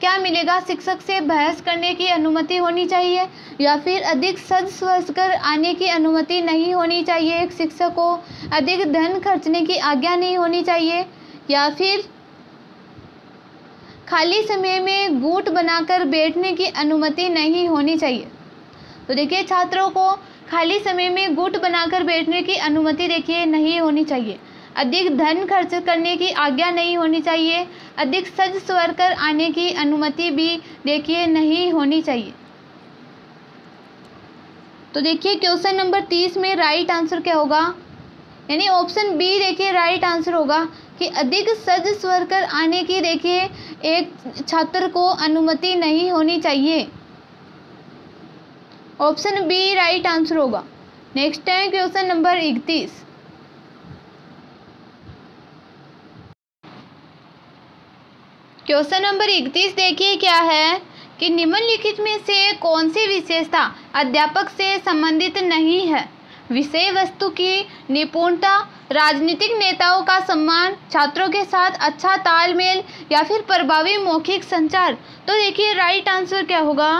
A: क्या मिलेगा? शिक्षक से बहस करने की अनुमति होनी चाहिए, या फिर अधिक सज स्वर्ज कर आने की अनुमति नहीं होनी चाहिए एक शिक्षक को, अधिक धन खर्चने की आज्ञा नहीं होनी चाहिए, या फिर खाली समय में गुट बनाकर बैठने की अनुमति नहीं होनी चाहिए। तो देखिए छात्रों को खाली समय में गुट बनाकर बैठने की अनुमति देखिए नहीं होनी चाहिए, अधिक धन खर्च करने की आज्ञा नहीं होनी चाहिए, अधिक सज स्वर कर आने की अनुमति भी देखिए नहीं होनी चाहिए। तो देखिए क्वेश्चन नंबर 30 में राइट आंसर क्या होगा? यानी ऑप्शन बी देखिए राइट आंसर होगा कि अधिक सज स्वर कर आने की देखिए एक छात्र को अनुमति नहीं होनी चाहिए। ऑप्शन बी राइट आंसर होगा। नेक्स्ट है क्वेश्चन नंबर 31। क्वेश्चन नंबर 31 देखिए क्या है कि निम्नलिखित में से कौन सी विशेषता अध्यापक से संबंधित नहीं है? विषय वस्तु की निपुणता, राजनीतिक नेताओं का सम्मान, छात्रों के साथ अच्छा तालमेल, या फिर प्रभावी मौखिक संचार। तो देखिए राइट आंसर क्या होगा?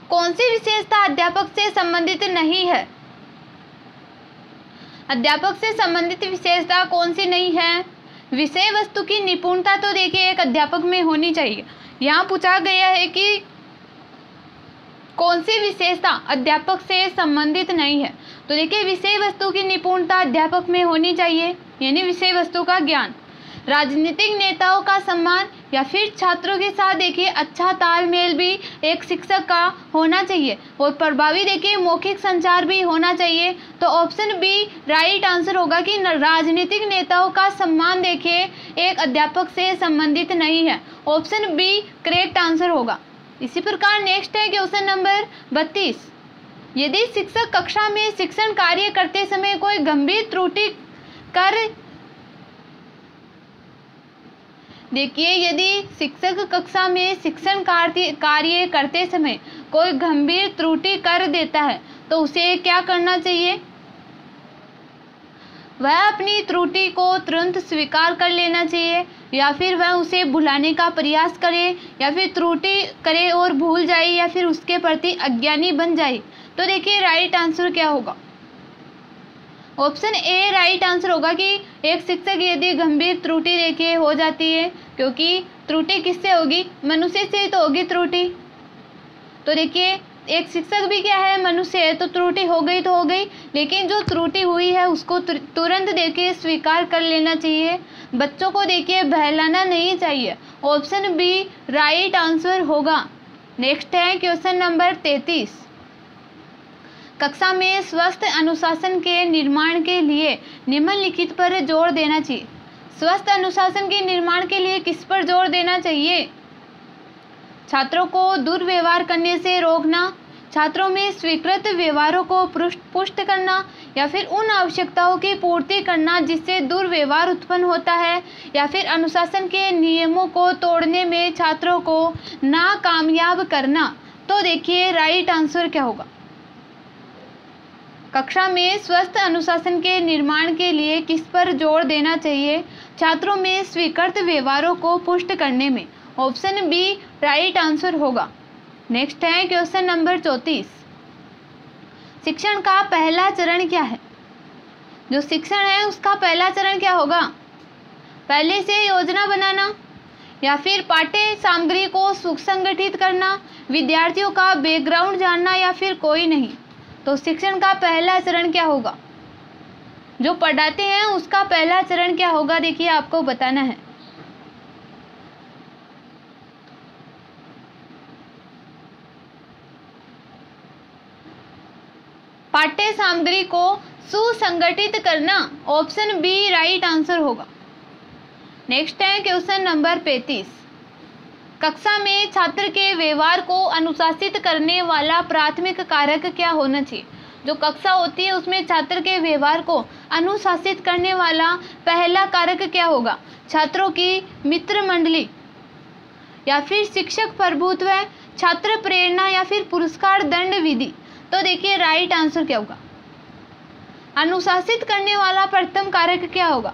A: कौन सी विशेषता अध्यापक से संबंधित नहीं है? अध्यापक से संबंधित विशेषता कौन सी नहीं है? विषय वस्तु की निपुणता तो देखिए एक अध्यापक में होनी चाहिए। यहाँ पूछा गया है कि कौन सी विशेषता अध्यापक से संबंधित नहीं है, तो देखिए विषय वस्तु की निपुणता अध्यापक में होनी चाहिए, यानी विषय वस्तु का ज्ञान, राजनीतिक नेताओं का सम्मान, या फिर छात्रों के साथ देखिए अच्छा तालमेल भी एक शिक्षक का होना चाहिए, और प्रभावी देखिए मौखिक संचार भी होना चाहिए। तो ऑप्शन बी राइट आंसर होगा कि राजनीतिक नेताओं का सम्मान देखिए एक अध्यापक से संबंधित नहीं है। ऑप्शन बी करेक्ट आंसर होगा। इसी प्रकार नेक्स्ट है क्वेश्चन नंबर 32। यदि शिक्षक कक्षा में शिक्षण कार्य करते समय कोई गंभीर त्रुटि कर देखिए, यदि शिक्षक कक्षा में शिक्षण कार्य करते समय कोई गंभीर त्रुटि कर देता है तो उसे क्या करना चाहिए? वह अपनी त्रुटि को तुरंत स्वीकार कर लेना चाहिए, या फिर वह उसे भुलाने का प्रयास करे, या फिर त्रुटि करे और भूल जाए, या फिर उसके प्रति अज्ञानी बन जाए। तो देखिए राइट आंसर क्या होगा? ऑप्शन ए राइट आंसर होगा कि एक शिक्षक यदि गंभीर त्रुटि देखिए हो जाती है, क्योंकि त्रुटि किससे होगी? मनुष्य से तो होगी त्रुटि। तो देखिए एक शिक्षक भी क्या है? मनुष्य है, तो त्रुटि हो गई तो हो गई, लेकिन जो त्रुटि हुई है उसको तुरंत देखिए स्वीकार कर लेना चाहिए। बच्चों को देखिए बहलाना नहीं चाहिए। ऑप्शन बी राइट आंसर होगा। नेक्स्ट है क्वेश्चन नंबर 33। कक्षा में स्वस्थ अनुशासन के निर्माण के लिए निम्नलिखित पर जोर देना चाहिए। स्वस्थ अनुशासन के निर्माण के लिए किस पर जोर देना चाहिए? छात्रों को दुर्व्यवहार करने से रोकना, छात्रों में स्वीकृत व्यवहारों को पुष्ट करना, या फिर उन आवश्यकताओं की पूर्ति करना जिससे दुर्व्यवहार उत्पन्न होता है, या फिर अनुशासन के नियमों को तोड़ने में छात्रों को नाकामयाब करना। तो देखिए राइट आंसर क्या होगा? कक्षा में स्वस्थ अनुशासन के निर्माण के लिए किस पर जोर देना चाहिए? छात्रों में स्वीकृत व्यवहारों को पुष्ट करने में। ऑप्शन बी राइट आंसर होगा। नेक्स्ट है क्वेश्चन नंबर 34। शिक्षण का पहला चरण क्या है? जो शिक्षण है उसका पहला चरण क्या होगा? पहले से योजना बनाना, या फिर पाठ्य सामग्री को सुसंगठित करना, विद्यार्थियों का बैकग्राउंड जानना, या फिर कोई नहीं। तो शिक्षण का पहला चरण क्या होगा? जो पढ़ाते हैं उसका पहला चरण क्या होगा? देखिए आपको बताना है। पाठ्य सामग्री को सुसंगठित करना। ऑप्शन बी राइट आंसर होगा। नेक्स्ट है क्वेश्चन नंबर 35। कक्षा में छात्र के व्यवहार को अनुशासित करने वाला प्राथमिक कारक क्या होना चाहिए? जो कक्षा होती है उसमें छात्र के व्यवहार को अनुशासित करने वाला पहला कारक क्या होगा? छात्रों की मित्र मंडली, या फिर शिक्षक प्रभुत्व, छात्र प्रेरणा, या फिर पुरस्कार दंड विधि। तो देखिए राइट आंसर क्या होगा? अनुशासित करने वाला प्रथम कारक क्या होगा?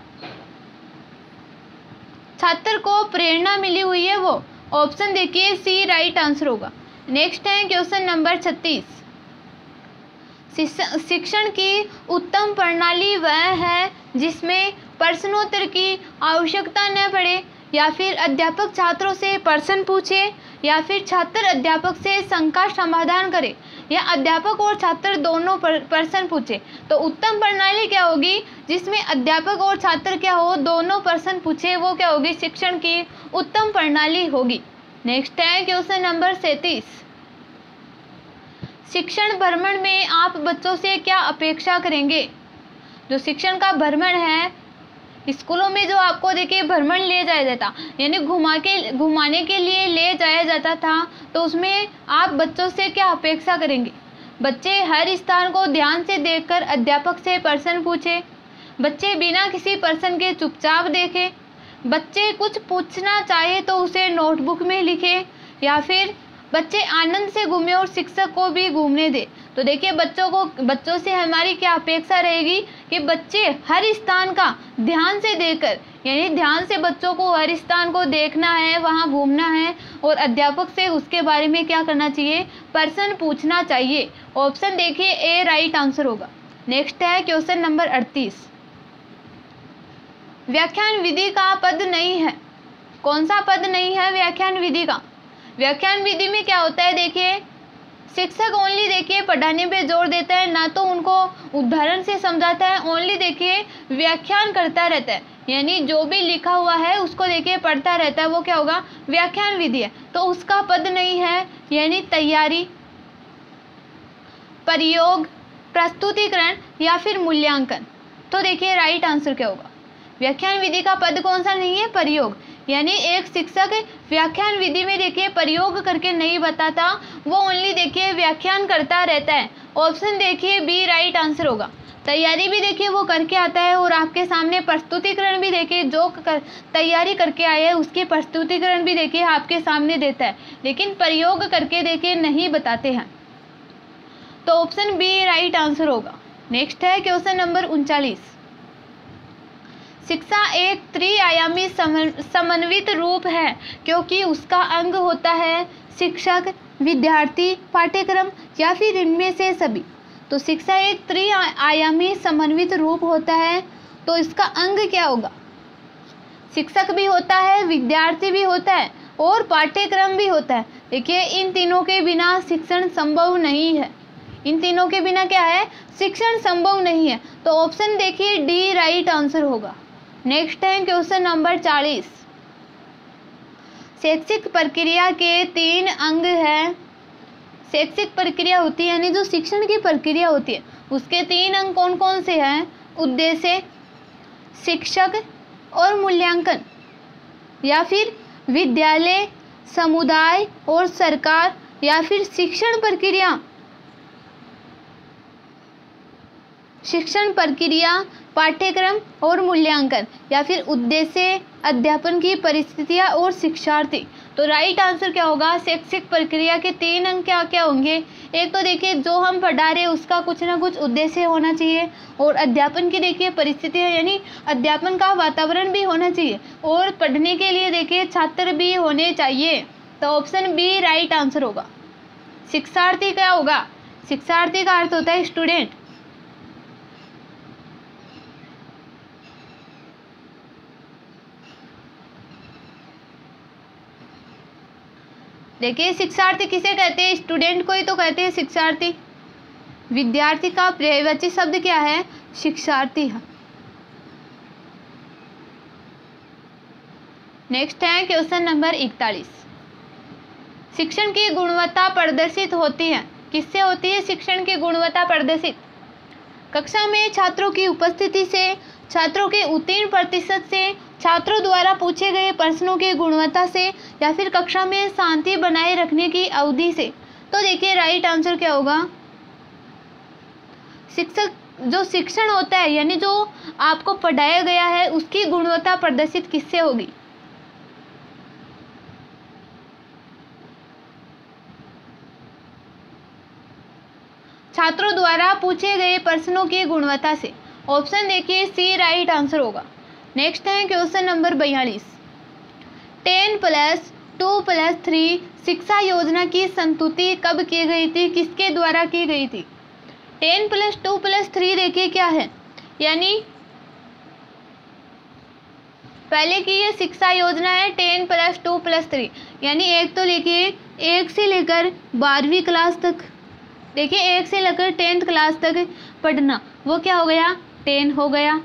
A: छात्र को प्रेरणा मिली हुई है वो। ऑप्शन देखिए सी राइट आंसर होगा। नेक्स्ट है क्वेश्चन नंबर 36। शिक्षण की उत्तम प्रणाली वह है जिसमें प्रश्नोत्तर की आवश्यकता न पड़े, या फिर अध्यापक छात्रों से प्रश्न पूछे, या फिर छात्र अध्यापक से शंका समाधान करे, या अध्यापक और छात्र दोनों प्रश्न पूछे। तो उत्तम प्रणाली क्या होगी? जिसमें अध्यापक और छात्र क्या हो? दोनों प्रश्न पूछे, वो क्या होगी? शिक्षण की उत्तम प्रणाली होगी। नेक्स्ट है क्वेश्चन नंबर 37। शिक्षण भ्रमण में आप बच्चों से क्या अपेक्षा करेंगे? जो शिक्षण का भ्रमण है, स्कूलों में जो आपको देखिए भ्रमण ले जाया जाता, यानी घुमाने के लिए ले जाया जाता था, तो उसमें आप बच्चों से क्या अपेक्षा करेंगे? बच्चे हर स्थान को ध्यान से देखकर अध्यापक से प्रश्न पूछे, बच्चे बिना किसी प्रश्न के चुपचाप देखें, बच्चे कुछ पूछना चाहे तो उसे नोटबुक में लिखे, या फिर बच्चे आनंद से घूमे और शिक्षक को भी घूमने दे। तो देखिए बच्चों से हमारी क्या अपेक्षा रहेगी कि बच्चे हर स्थान का ध्यान से देखकर, यानी ध्यान से बच्चों को हर स्थान को देखना है, वहाँ घूमना है, और अध्यापक से उसके बारे में क्या करना चाहिए? प्रश्न पूछना चाहिए। ऑप्शन देखिए ए राइट आंसर होगा। नेक्स्ट है क्वेश्चन नंबर 38। व्याख्यान विधि का पद नहीं है। कौन सा पद नहीं है व्याख्यान विधि का? व्याख्यान विधि में क्या होता है? देखिए शिक्षक ओनली देखिए पढ़ाने पे जोर देता है, ना तो उनको उदाहरण से समझाता है, ओनली देखिए व्याख्यान करता रहता है, यानी जो भी लिखा हुआ है उसको देखिए पढ़ता रहता है, वो क्या होगा? व्याख्यान विधि है। तो उसका पद नहीं है, यानी तैयारी, प्रयोग, प्रस्तुतिकरण, या फिर मूल्यांकन। तो देखिए राइट आंसर क्या होगा? व्याख्यान विधि का पद कौन सा नहीं है? प्रयोग, यानी एक शिक्षक व्याख्यान विधि में देखिए प्रयोग करके नहीं बताता, वो ओनली देखिए व्याख्यान करता रहता है। ऑप्शन देखिए बी राइट आंसर होगा। तैयारी भी देखिए वो करके आता है और आपके सामने प्रस्तुतिकरण भी देखिए जो तैयारी करके आया है उसकी प्रस्तुतिकरण भी देखिए आपके सामने देता है, लेकिन प्रयोग करके देखिए नहीं बताते हैं। तो ऑप्शन बी राइट आंसर होगा। नेक्स्ट है क्वेश्चन नंबर 39। शिक्षा एक त्रिआयामी समन्वित रूप है क्योंकि उसका अंग होता है शिक्षक, विद्यार्थी, पाठ्यक्रम या फिर इनमें से सभी। तो शिक्षा एक त्रिआयामी समन्वित रूप होता है, तो इसका अंग क्या होगा? शिक्षक भी होता है, विद्यार्थी भी होता है और पाठ्यक्रम भी होता है। देखिए इन तीनों के बिना शिक्षण संभव नहीं है। इन तीनों के बिना क्या है? शिक्षण संभव नहीं है। तो ऑप्शन देखिए डी राइट आंसर होगा। नेक्स्ट है क्वेश्चन नंबर 40। शैक्षिक प्रक्रिया के 3 अंग हैं। शैक्षिक प्रक्रिया होती है यानी जो शिक्षण की प्रक्रिया होती है उसके 3 अंग कौन कौन से हैं? उद्देश्य, शिक्षक और मूल्यांकन, या फिर विद्यालय, समुदाय और सरकार, या फिर शिक्षण प्रक्रिया, पाठ्यक्रम और मूल्यांकन, या फिर उद्देश्य, अध्यापन की परिस्थितियां और शिक्षार्थी। तो राइट आंसर क्या होगा? शैक्षिक प्रक्रिया के 3 अंग क्या क्या होंगे? एक तो देखिए जो हम पढ़ा रहे हैं उसका कुछ ना कुछ उद्देश्य होना चाहिए, और अध्यापन की देखिए परिस्थितियां यानी अध्यापन का वातावरण भी होना चाहिए, और पढ़ने के लिए देखिए छात्र भी होने चाहिए। तो ऑप्शन बी राइट आंसर होगा। शिक्षार्थी क्या होगा? शिक्षार्थी का अर्थ होता है स्टूडेंट। देखिए शिक्षार्थी किसे कहते हैं? स्टूडेंट को ही तो कहते हैं शिक्षार्थी। विद्यार्थी का पर्यायवाची शब्द क्या है? शिक्षार्थी है। नेक्स्ट है क्वेश्चन नंबर 41। शिक्षण की गुणवत्ता प्रदर्शित होती है। किससे होती है शिक्षण की गुणवत्ता प्रदर्शित? कक्षा में छात्रों की उपस्थिति से, छात्रों के उत्तीर्ण प्रतिशत से, छात्रों द्वारा पूछे गए प्रश्नों की गुणवत्ता से, या फिर कक्षा में शांति बनाए रखने की अवधि से। तो देखिए राइट आंसर क्या होगा? जो शिक्षण होता है यानी जो आपको पढ़ाया गया है उसकी गुणवत्ता प्रदर्शित किससे होगी? छात्रों द्वारा पूछे गए प्रश्नों की गुणवत्ता से। ऑप्शन देखिए सी राइट आंसर होगा। नेक्स्ट है क्वेश्चन नंबर 42। 10+2+3 शिक्षा योजना की संस्तुति कब की गई थी? किसके द्वारा की गई थी? 10+2+3 देखिए क्या है, यानी पहले की ये शिक्षा योजना है 10+2+3, यानी एक तो लिखिए 1 से लेकर 12वीं क्लास तक। देखिए 1 से लेकर 10th क्लास तक पढ़ना, वो क्या हो गया? 10 हो गया।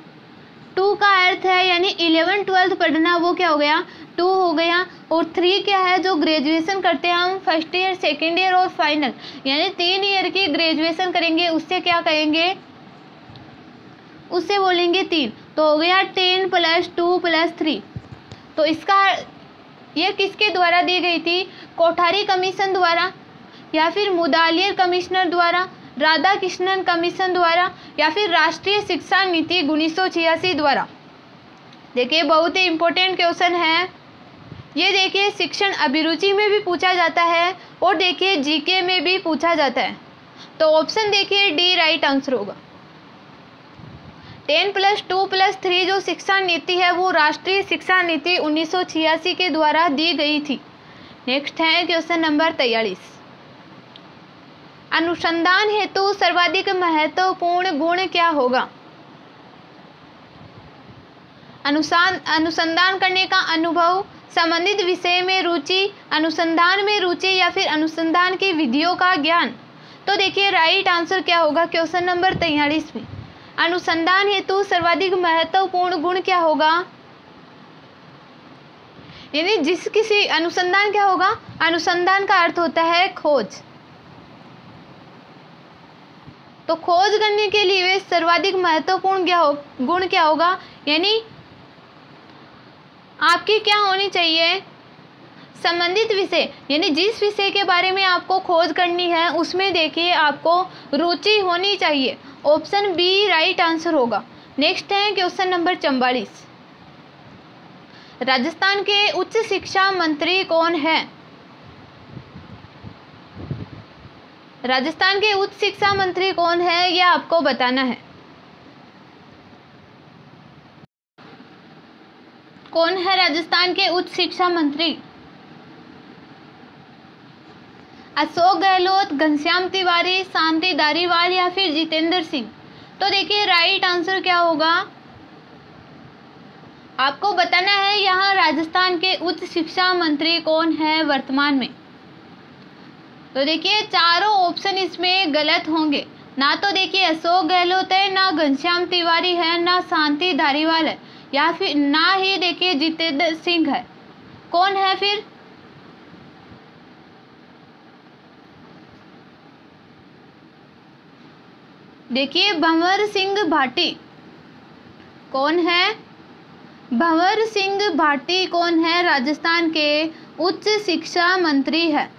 A: 2 का अर्थ है यानी 11 12th पढ़ना, वो क्या हो गया? 2 हो गया। और 3 क्या है? जो ग्रेजुएशन करते हैं हम, फर्स्ट ईयर, सेकेंड ईयर और फाइनल, यानी 3 ईयर की ग्रेजुएशन करेंगे, उससे क्या कहेंगे? उससे बोलेंगे 3। तो हो गया 10+2+3। तो इसका ये किसके द्वारा दी गई थी? कोठारी कमीशन द्वारा, या फिर मुदालियर कमिश्नर द्वारा, राधा कृष्णन कमीशन द्वारा, या फिर राष्ट्रीय शिक्षा नीति 1986 द्वारा। देखिए बहुत ही इंपॉर्टेंट क्वेश्चन है ये। देखिए शिक्षण अभिरुचि में भी पूछा जाता है और देखिए जीके में भी पूछा जाता है। तो ऑप्शन देखिए डी राइट आंसर होगा। 10+2+3 जो शिक्षा नीति है वो राष्ट्रीय शिक्षा नीति 1986 के द्वारा दी गई थी। नेक्स्ट है क्वेश्चन नंबर 43। अनुसंधान हेतु सर्वाधिक महत्वपूर्ण गुण क्या होगा? अनुसंधान करने का अनुभव, संबंधित विषय में रुचि, अनुसंधान में रुचि, या फिर अनुसंधान की विधियों का ज्ञान। तो देखिए राइट आंसर क्या होगा क्वेश्चन नंबर 43 में। अनुसंधान हेतु सर्वाधिक महत्वपूर्ण गुण क्या होगा? यानी जिस किसी अनुसंधान क्या होगा? अनुसंधान का अर्थ होता है खोज। तो खोज करने के लिए सर्वाधिक महत्वपूर्ण गुण क्या होगा? यानी आपकी क्या होनी चाहिए, संबंधित विषय, यानी जिस विषय के बारे में आपको खोज करनी है उसमें देखिए आपको रुचि होनी चाहिए। ऑप्शन बी राइट आंसर होगा। नेक्स्ट है क्वेश्चन नंबर 44। राजस्थान के उच्च शिक्षा मंत्री कौन है? राजस्थान के उच्च शिक्षा मंत्री कौन है यह आपको बताना है। कौन है राजस्थान के उच्च शिक्षा मंत्री? अशोक गहलोत, घनश्याम तिवारी, शांति धारीवाल या फिर जितेंद्र सिंह। तो देखिए राइट आंसर क्या होगा, आपको बताना है यहाँ राजस्थान के उच्च शिक्षा मंत्री कौन है वर्तमान में। तो देखिए चारों ऑप्शन इसमें गलत होंगे। ना तो देखिए अशोक गहलोत है, ना घनश्याम तिवारी है, ना शांति धारीवाल है, या फिर ना ही देखिए जितेंद्र सिंह है। कौन है फिर? देखिए भंवर सिंह भाटी। कौन है? भंवर सिंह भाटी कौन है? राजस्थान के उच्च शिक्षा मंत्री है।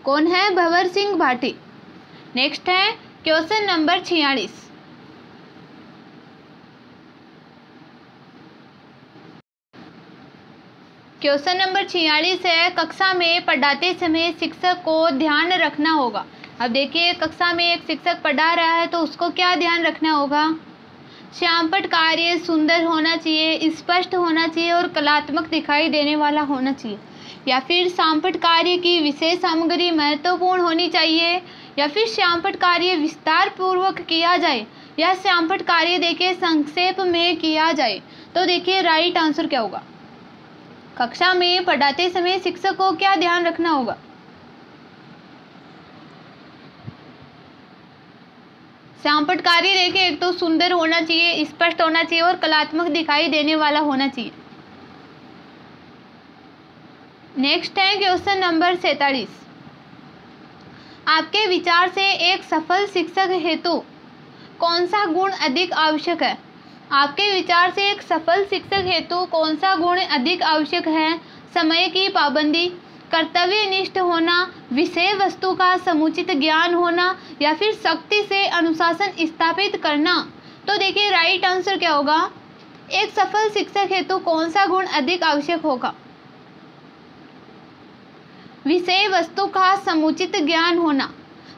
A: कौन है? भंवर सिंह भाटी। नेक्स्ट है क्वेश्चन नंबर 46। क्वेश्चन नंबर 46 है, कक्षा में पढ़ाते समय शिक्षक को ध्यान रखना होगा। अब देखिए कक्षा में एक शिक्षक पढ़ा रहा है तो उसको क्या ध्यान रखना होगा? श्यामपट्ट कार्य सुंदर होना चाहिए, स्पष्ट होना चाहिए और कलात्मक दिखाई देने वाला होना चाहिए, या फिर श्यामपट्ट कार्य की विशेष सामग्री महत्वपूर्ण होनी चाहिए, या फिर श्यामपट्ट कार्य विस्तार पूर्वक किया जाए, या श्यामपट्ट कार्य देखिए संक्षेप में किया जाए। तो देखिए राइट आंसर क्या होगा, कक्षा में पढ़ाते समय शिक्षक को क्या ध्यान रखना होगा? श्यामपट्ट कार्य देखिए एक तो सुंदर होना चाहिए, स्पष्ट होना चाहिए और कलात्मक दिखाई देने वाला होना चाहिए। नेक्स्ट है क्वेश्चन नंबर 47। आपके विचार से एक सफल शिक्षक हेतु कौन सा गुण अधिक आवश्यक है? आपके विचार से एक सफल शिक्षक हेतु कौन सा गुण अधिक आवश्यक है? समय की पाबंदी, कर्तव्यनिष्ठ होना, विषय वस्तु का समुचित ज्ञान होना, या फिर सख्ती से अनुशासन स्थापित करना। तो देखिए राइट आंसर क्या होगा, एक सफल शिक्षक हेतु कौन सा गुण अधिक आवश्यक होगा? विषय वस्तु का समुचित ज्ञान होना।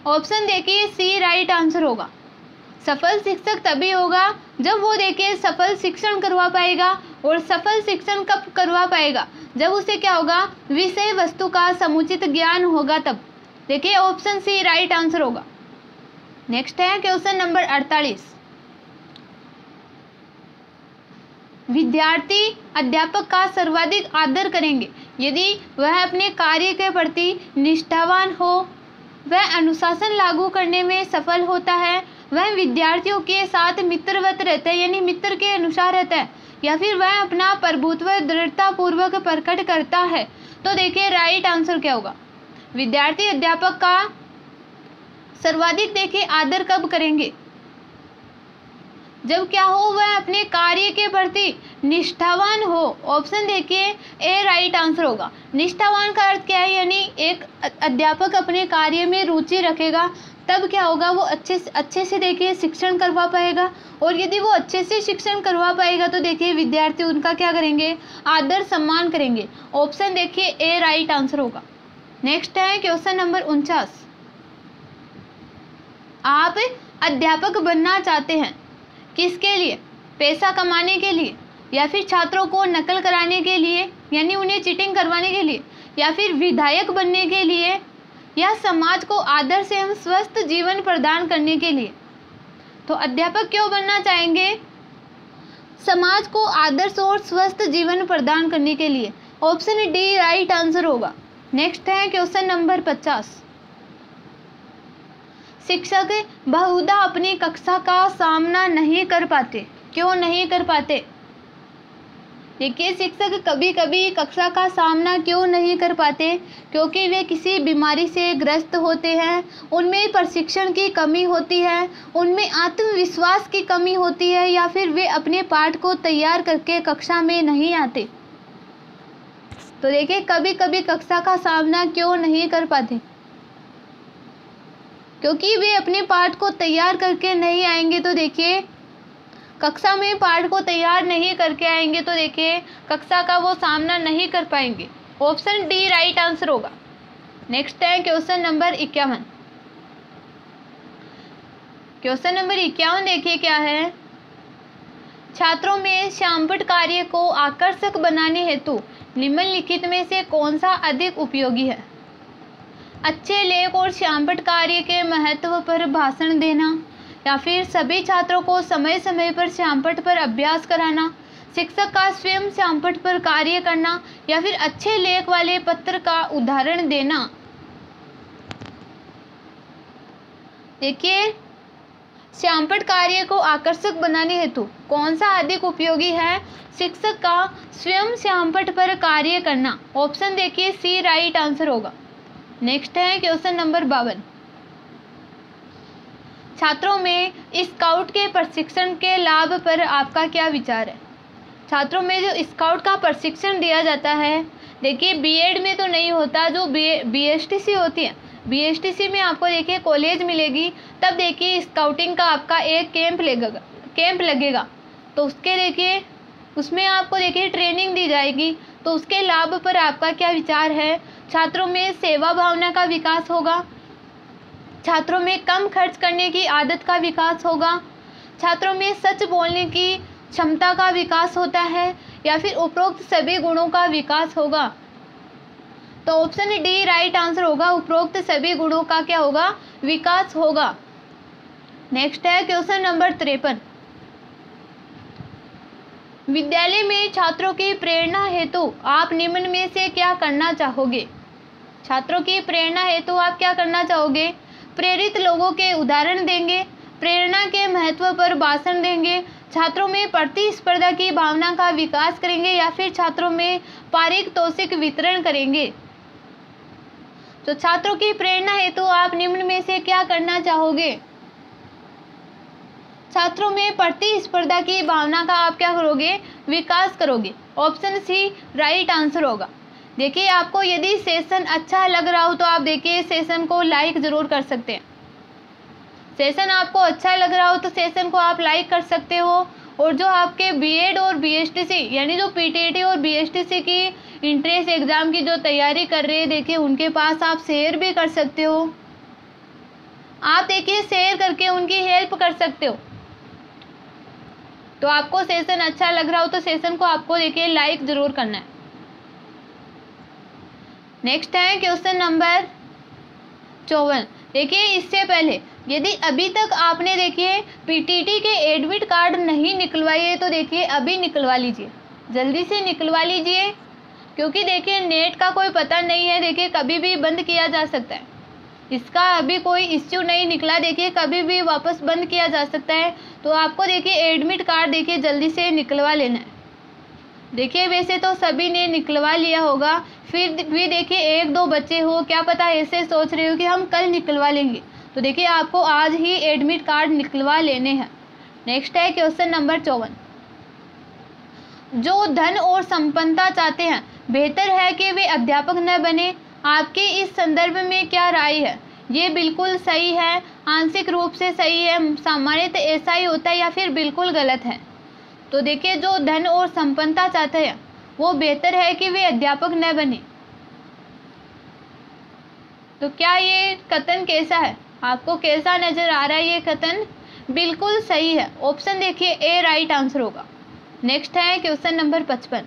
A: ऑप्शन देखिए सी राइट आंसर होगा। सफल शिक्षक तभी होगा जब वो देखिए सफल शिक्षण करवा पाएगा, और सफल शिक्षण कब करवा पाएगा? जब उसे क्या होगा, विषय वस्तु का समुचित ज्ञान होगा तब। देखिए ऑप्शन सी राइट आंसर होगा। नेक्स्ट है क्वेश्चन नंबर 48। विद्यार्थी अध्यापक का सर्वाधिक आदर करेंगे यदि वह अपने कार्य के प्रति निष्ठावान हो, वह अनुशासन लागू करने में सफल होता है, वह विद्यार्थियों के साथ मित्रवत रहता है, यानी मित्र के अनुसार रहता है, या फिर वह अपना प्रभुत्व दृढ़ता पूर्वक प्रकट करता है। तो देखिए राइट आंसर क्या होगा, विद्यार्थी अध्यापक का सर्वाधिक देखिए आदर कब करेंगे? जब क्या हो, वह अपने कार्य के प्रति निष्ठावान हो। ऑप्शन देखिए ए राइट आंसर होगा। निष्ठावान का अर्थ क्या है, यानी एक अध्यापक अपने कार्य में रुचि रखेगा, तब क्या होगा, वो अच्छे से देखिए शिक्षण करवा पाएगा, और यदि वो अच्छे से शिक्षण करवा पाएगा तो देखिए विद्यार्थी उनका क्या करेंगे, आदर सम्मान करेंगे। ऑप्शन देखिए ए राइट आंसर होगा। नेक्स्ट है क्वेश्चन नंबर 49। आप अध्यापक बनना चाहते हैं, किसके लिए? पैसा कमाने के लिए, या फिर छात्रों को नकल कराने के लिए, यानी उन्हें चीटिंग करवाने के लिए, या फिर विधायक बनने के लिए, या समाज को आदर्श एवं स्वस्थ जीवन प्रदान करने के लिए? तो अध्यापक क्यों बनना चाहेंगे? समाज को आदर्श और स्वस्थ जीवन प्रदान करने के लिए। ऑप्शन डी राइट आंसर होगा। नेक्स्ट है क्वेश्चन नंबर 50। शिक्षक बहुधा अपनी कक्षा का सामना नहीं कर पाते, क्यों नहीं कर पाते? देखिए शिक्षक कभी कभी कक्षा का सामना क्यों नहीं कर पाते? क्योंकि वे किसी बीमारी से ग्रस्त होते हैं, उनमें प्रशिक्षण की कमी होती है, उनमें आत्मविश्वास की कमी होती है, या फिर वे अपने पाठ को तैयार करके कक्षा में नहीं आते। तो देखिए कभी कभी कक्षा का सामना क्यों नहीं कर पाते, क्योंकि वे अपने पाठ को तैयार करके नहीं आएंगे। तो देखिए कक्षा में पाठ को तैयार नहीं करके आएंगे तो देखिए कक्षा का वो सामना नहीं कर पाएंगे। ऑप्शन डी राइट आंसर होगा। नेक्स्ट है क्वेश्चन नंबर 51। क्वेश्चन नंबर 51 देखिए क्या है। छात्रों में श्यामपट्ट कार्य को आकर्षक बनाने हेतु निम्नलिखित में से कौन सा अधिक उपयोगी है? अच्छे लेख और श्यामपट्ट कार्य के महत्व पर भाषण देना, या फिर सभी छात्रों को समय समय पर श्यामपट्ट पर अभ्यास कराना, शिक्षक का स्वयं श्यामपट्ट पर कार्य करना, या फिर अच्छे लेख वाले पत्र का उदाहरण देना। देखिए श्यामपट्ट कार्य को आकर्षक बनाने हेतु कौन सा अधिक उपयोगी है? शिक्षक का स्वयं श्यामपट्ट पर कार्य करना। ऑप्शन देखिए सी राइट आंसर होगा। नेक्स्ट है क्वेश्चन नंबर 52। छात्रों में स्काउट के प्रशिक्षण के लाभ पर आपका क्या विचार है? छात्रों में जो स्काउट का प्रशिक्षण दिया जाता है, देखिए बीएड में तो नहीं होता, जो बीएसटीसी होती है, बीएसटीसी में आपको देखिए कॉलेज मिलेगी, तब देखिए स्काउटिंग का आपका एक कैंप लगेगा। तो उसके देखिए उसमें आपको देखिए ट्रेनिंग दी जाएगी। तो उसके लाभ पर आपका क्या विचार है? छात्रों में सेवा भावना का विकास होगा, छात्रों में कम खर्च करने की आदत का विकास होगा, छात्रों में सच बोलने की क्षमता का विकास होता है, या फिर उपरोक्त सभी गुणों का विकास होगा। तो ऑप्शन डी राइट आंसर होगा। उपरोक्त सभी गुणों का क्या होगा? विकास होगा। नेक्स्ट है क्वेश्चन नंबर 53। विद्यालय में छात्रों की प्रेरणा हेतु आप निम्न में से क्या करना चाहोगे? छात्रों की प्रेरणा हेतु आप क्या करना चाहोगे? प्रेरित लोगों के उदाहरण देंगे, प्रेरणा के महत्व पर भाषण देंगे, छात्रों में प्रतिस्पर्धा की भावना का विकास करेंगे, या फिर छात्रों में पारितोषिक वितरण करेंगे। तो छात्रों की प्रेरणा हेतु आप निम्न में से क्या करना चाहोगे? छात्रों में प्रतिस्पर्धा की भावना का आप क्या करोगे? विकास करोगे। ऑप्शन सी राइट आंसर होगा। देखिए आपको यदि सेशन अच्छा लग रहा हो तो आप देखिए सेशन को लाइक जरूर कर सकते हैं। सेशन आपको अच्छा लग रहा हो तो सेशन को आप लाइक कर सकते हो। और जो आपके बीएड और बीएसटीसी यानी जो पीटीटी और बीएसटीसी की इंट्रेंस एग्जाम की जो तैयारी कर रहे हैं, देखिए उनके पास आप शेयर भी कर सकते हो। आप देखिए शेयर करके उनकी हेल्प कर सकते हो। तो आपको सेशन अच्छा लग रहा हो तो सेशन को आपको देखिए लाइक जरूर करना है। नेक्स्ट है क्वेश्चन नंबर 54। देखिए इससे पहले यदि अभी तक आपने देखिए पीटीटी के एडमिट कार्ड नहीं निकलवाए है तो देखिए अभी निकलवा लीजिए, जल्दी से निकलवा लीजिए, क्योंकि देखिए नेट का कोई पता नहीं है, देखिए कभी भी बंद किया जा सकता है। इसका अभी कोई इश्यू नहीं निकला, देखिए कभी भी वापस बंद किया जा सकता है। तो आपको देखिए एडमिट कार्ड देखिए जल्दी से निकलवा लेना है। देखिए वैसे तो सभी ने निकलवा लिया होगा, फिर भी देखिए एक दो बच्चे हो, क्या पता ऐसे सोच रहे हो कि हम कल निकलवा लेंगे, तो देखिए आपको आज ही एडमिट कार्ड निकलवा लेने हैं। नेक्स्ट है क्वेश्चन नंबर 54। जो धन और संपन्नता चाहते हैं, बेहतर है कि वे अध्यापक न बने। आपके इस संदर्भ में क्या राय है? ये बिल्कुल सही है, आंशिक रूप से सही है, सामान्यतः ऐसा ही होता है, या फिर बिल्कुल गलत है। तो देखिए जो धन और संपन्नता चाहते हैं वो बेहतर है कि वे अध्यापक न बने। तो क्या ये कथन कैसा है? आपको कैसा नजर आ रहा है ये कथन? बिल्कुल सही है। ऑप्शन देखिए ए राइट आंसर होगा। नेक्स्ट है क्वेश्चन नंबर 55।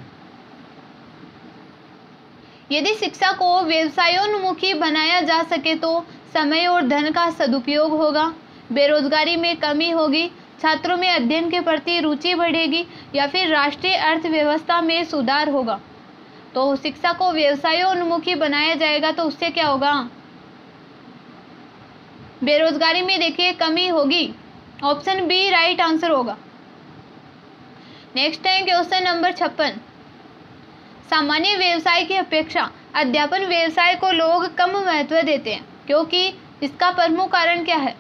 A: यदि शिक्षा को व्यवसायोन्मुखी बनाया जा सके तो समय और धन का सदुपयोग होगा, बेरोजगारी में कमी होगी, छात्रों में अध्ययन के प्रति रुचि बढ़ेगी, या फिर राष्ट्रीय अर्थव्यवस्था में सुधार होगा। तो शिक्षा को व्यवसायोन्मुखी बनाया जाएगा तो उससे क्या होगा? बेरोजगारी में देखिए कमी होगी। ऑप्शन बी राइट आंसर होगा। नेक्स्ट है क्वेश्चन नंबर 56। सामान्य व्यवसाय की अपेक्षा अध्यापन व्यवसाय को लोग कम महत्व देते हैं, क्योंकि इसका प्रमुख कारण क्या है?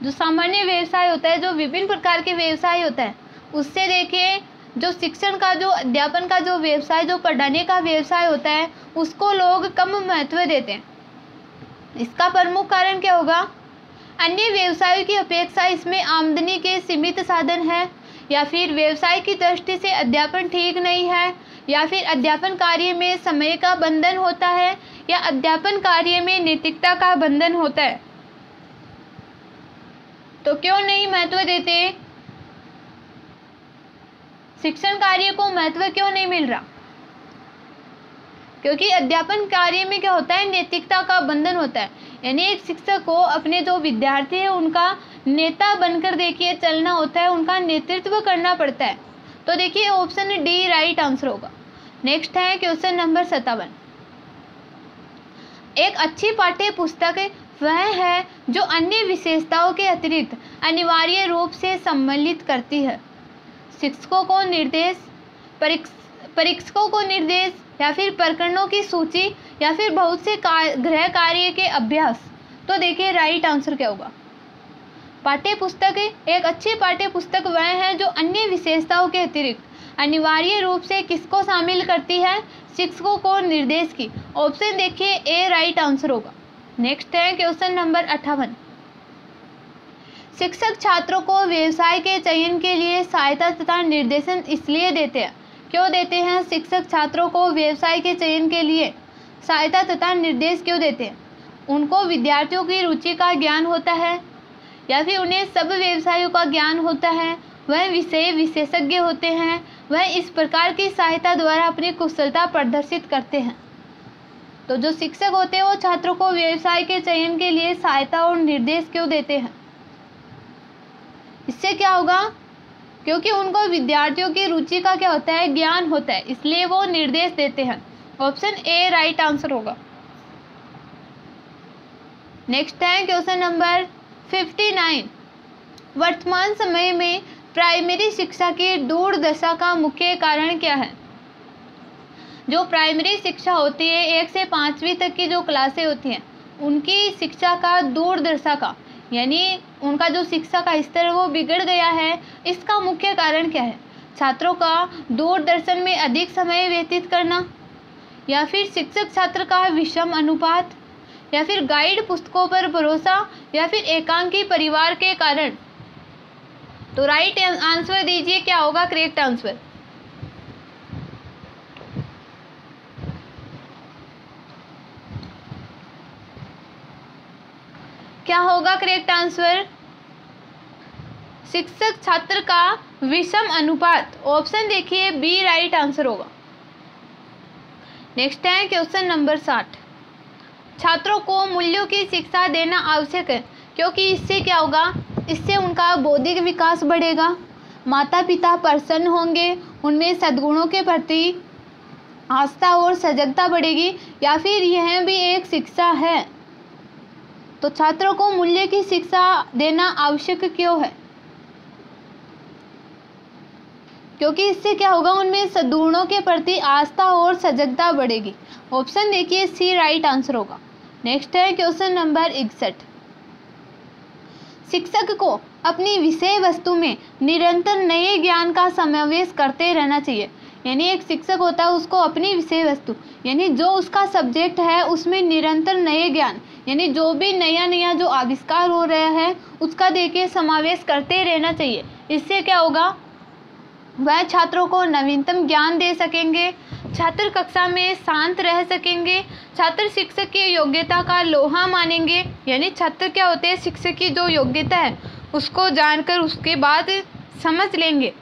A: जो सामान्य व्यवसाय होता है, जो विभिन्न प्रकार के व्यवसाय होता है, उससे देखिए जो शिक्षण का, जो अध्यापन का जो व्यवसाय, जो पढ़ाने का व्यवसाय होता है, उसको लोग कम महत्व देते हैं। इसका प्रमुख कारण क्या होगा? अन्य व्यवसायों की अपेक्षा इसमें आमदनी के सीमित साधन है, या फिर व्यवसाय की दृष्टि से अध्यापन ठीक नहीं है, या फिर अध्यापन कार्य में समय का बंधन होता है, या अध्यापन कार्य में नैतिकता का बंधन होता है। तो क्यों नहीं महत्व देते? शिक्षण कार्य को महत्व क्यों नहीं मिल रहा? क्योंकि अध्यापन कार्य में क्या होता है? नैतिकता का बंधन होता है। यानी एक शिक्षक को अपने जो विद्यार्थी है उनका नेता बनकर देखिए चलना होता है, उनका नेतृत्व करना पड़ता है। तो देखिए ऑप्शन डी राइट आंसर होगा। नेक्स्ट है क्वेश्चन नंबर 57। एक अच्छी पाठ्य पुस्तक वह है जो अन्य विशेषताओं के अतिरिक्त अनिवार्य रूप से सम्मिलित करती है। शिक्षकों को निर्देश, परीक्षकों को निर्देश, या फिर प्रकरणों की सूची, या फिर बहुत से गृह कार्य के अभ्यास। तो देखिए राइट आंसर क्या होगा? पाठ्य पुस्तक, एक अच्छी पाठ्य पुस्तक वह है जो अन्य विशेषताओं के अतिरिक्त अनिवार्य रूप से किसको शामिल करती है? शिक्षकों को निर्देश की। ऑप्शन देखिए ए राइट आंसर होगा। नेक्स्ट है क्वेश्चन नंबर 58। शिक्षक छात्रों को व्यवसाय के चयन के लिए सहायता तथा निर्देशन इसलिए देते हैं। क्यों देते हैं? शिक्षक छात्रों को व्यवसाय के चयन के लिए सहायता तथा निर्देश क्यों देते हैं? उनको विद्यार्थियों की रुचि का ज्ञान होता है, या फिर उन्हें सब व्यवसायों का ज्ञान होता है, वह विषय विशेषज्ञ होते हैं, वह इस प्रकार की सहायता द्वारा अपनी कुशलता प्रदर्शित करते हैं। तो जो शिक्षक होते हैं वो छात्रों को व्यवसाय के चयन के लिए सहायता और निर्देश क्यों देते हैं? इससे क्या होगा? क्योंकि उनको विद्यार्थियों की रुचि का क्या होता है? ज्ञान होता है, इसलिए वो निर्देश देते हैं। ऑप्शन ए राइट आंसर होगा। नेक्स्ट है क्वेश्चन नंबर 59। वर्तमान समय में प्राइमरी शिक्षा की दुर्दशा का मुख्य कारण क्या है? जो प्राइमरी शिक्षा होती है 1 से 5वीं तक की जो क्लासें होती हैं उनकी शिक्षा का दुर्दशा का, यानी उनका जो शिक्षा का स्तर है वो बिगड़ गया है, इसका मुख्य कारण क्या है? छात्रों का दूरदर्शन में अधिक समय व्यतीत करना, या फिर शिक्षक छात्र का विषम अनुपात, या फिर गाइड पुस्तकों पर भरोसा, या फिर एकांकी परिवार के कारण। तो राइट आंसर दीजिए, क्या होगा करेक्ट आंसर? क्या होगा करेक्ट आंसर? शिक्षक छात्र का विषम अनुपात। ऑप्शन देखिए बी राइट आंसर होगा। नेक्स्ट है क्वेश्चन नंबर 60। छात्रों को मूल्यों की शिक्षा देना आवश्यक है क्योंकि इससे क्या होगा? इससे उनका बौद्धिक विकास बढ़ेगा, माता पिता प्रसन्न होंगे, उनमें सद्गुणों के प्रति आस्था और सजगता बढ़ेगी, या फिर यह भी एक शिक्षा है। तो छात्रों को मूल्य की शिक्षा देना आवश्यक क्यों है? क्योंकि इससे क्या होगा? उनमें सद्गुणों के प्रति आस्था और सजगता बढ़ेगी। ऑप्शन देखिए सी राइट आंसर होगा। नेक्स्ट है क्वेश्चन नंबर 61। शिक्षक को अपनी विषय वस्तु में निरंतर नए ज्ञान का समावेश करते रहना चाहिए। यानी एक शिक्षक होता है उसको अपनी विषय वस्तु, यानी जो उसका सब्जेक्ट है उसमें निरंतर नए ज्ञान, यानी जो भी नया नया जो आविष्कार हो रहा है उसका देखिए समावेश करते रहना चाहिए। इससे क्या होगा? वह छात्रों को नवीनतम ज्ञान दे सकेंगे, छात्र कक्षा में शांत रह सकेंगे, छात्र शिक्षक की योग्यता का लोहा मानेंगे। यानी छात्र क्या होते हैं? शिक्षक की जो योग्यता है उसको जानकर उसके बाद समझ लेंगे,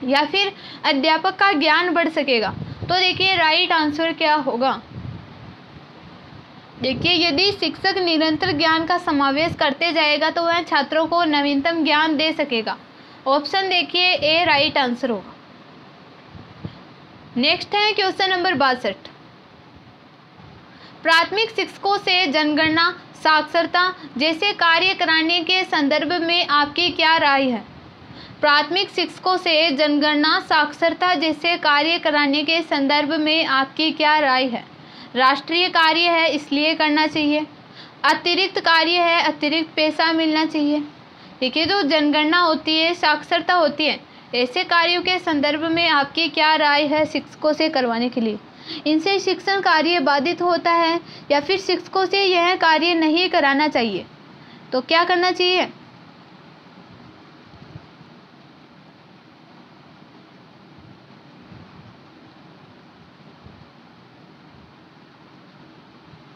A: या फिर अध्यापक का ज्ञान बढ़ सकेगा। तो देखिए राइट आंसर क्या होगा? देखिए यदि शिक्षक निरंतर ज्ञान का समावेश करते जाएगा तो वह छात्रों को नवीनतम ज्ञान दे सकेगा। ऑप्शन देखिए ए राइट आंसर होगा। नेक्स्ट है क्वेश्चन नंबर 62। प्राथमिक शिक्षकों से जनगणना, साक्षरता जैसे कार्य कराने के संदर्भ में आपकी क्या राय है? प्राथमिक शिक्षकों से जनगणना, साक्षरता जैसे कार्य कराने के संदर्भ में आपकी क्या राय है? राष्ट्रीय कार्य है इसलिए करना चाहिए, अतिरिक्त कार्य है अतिरिक्त पैसा मिलना चाहिए। देखिए जो जनगणना होती है, साक्षरता होती है, ऐसे कार्यों के संदर्भ में आपकी क्या राय है शिक्षकों से करवाने के लिए? इनसे शिक्षण कार्य बाधित होता है या फिर शिक्षकों से यह कार्य नहीं कराना चाहिए? तो क्या करना चाहिए?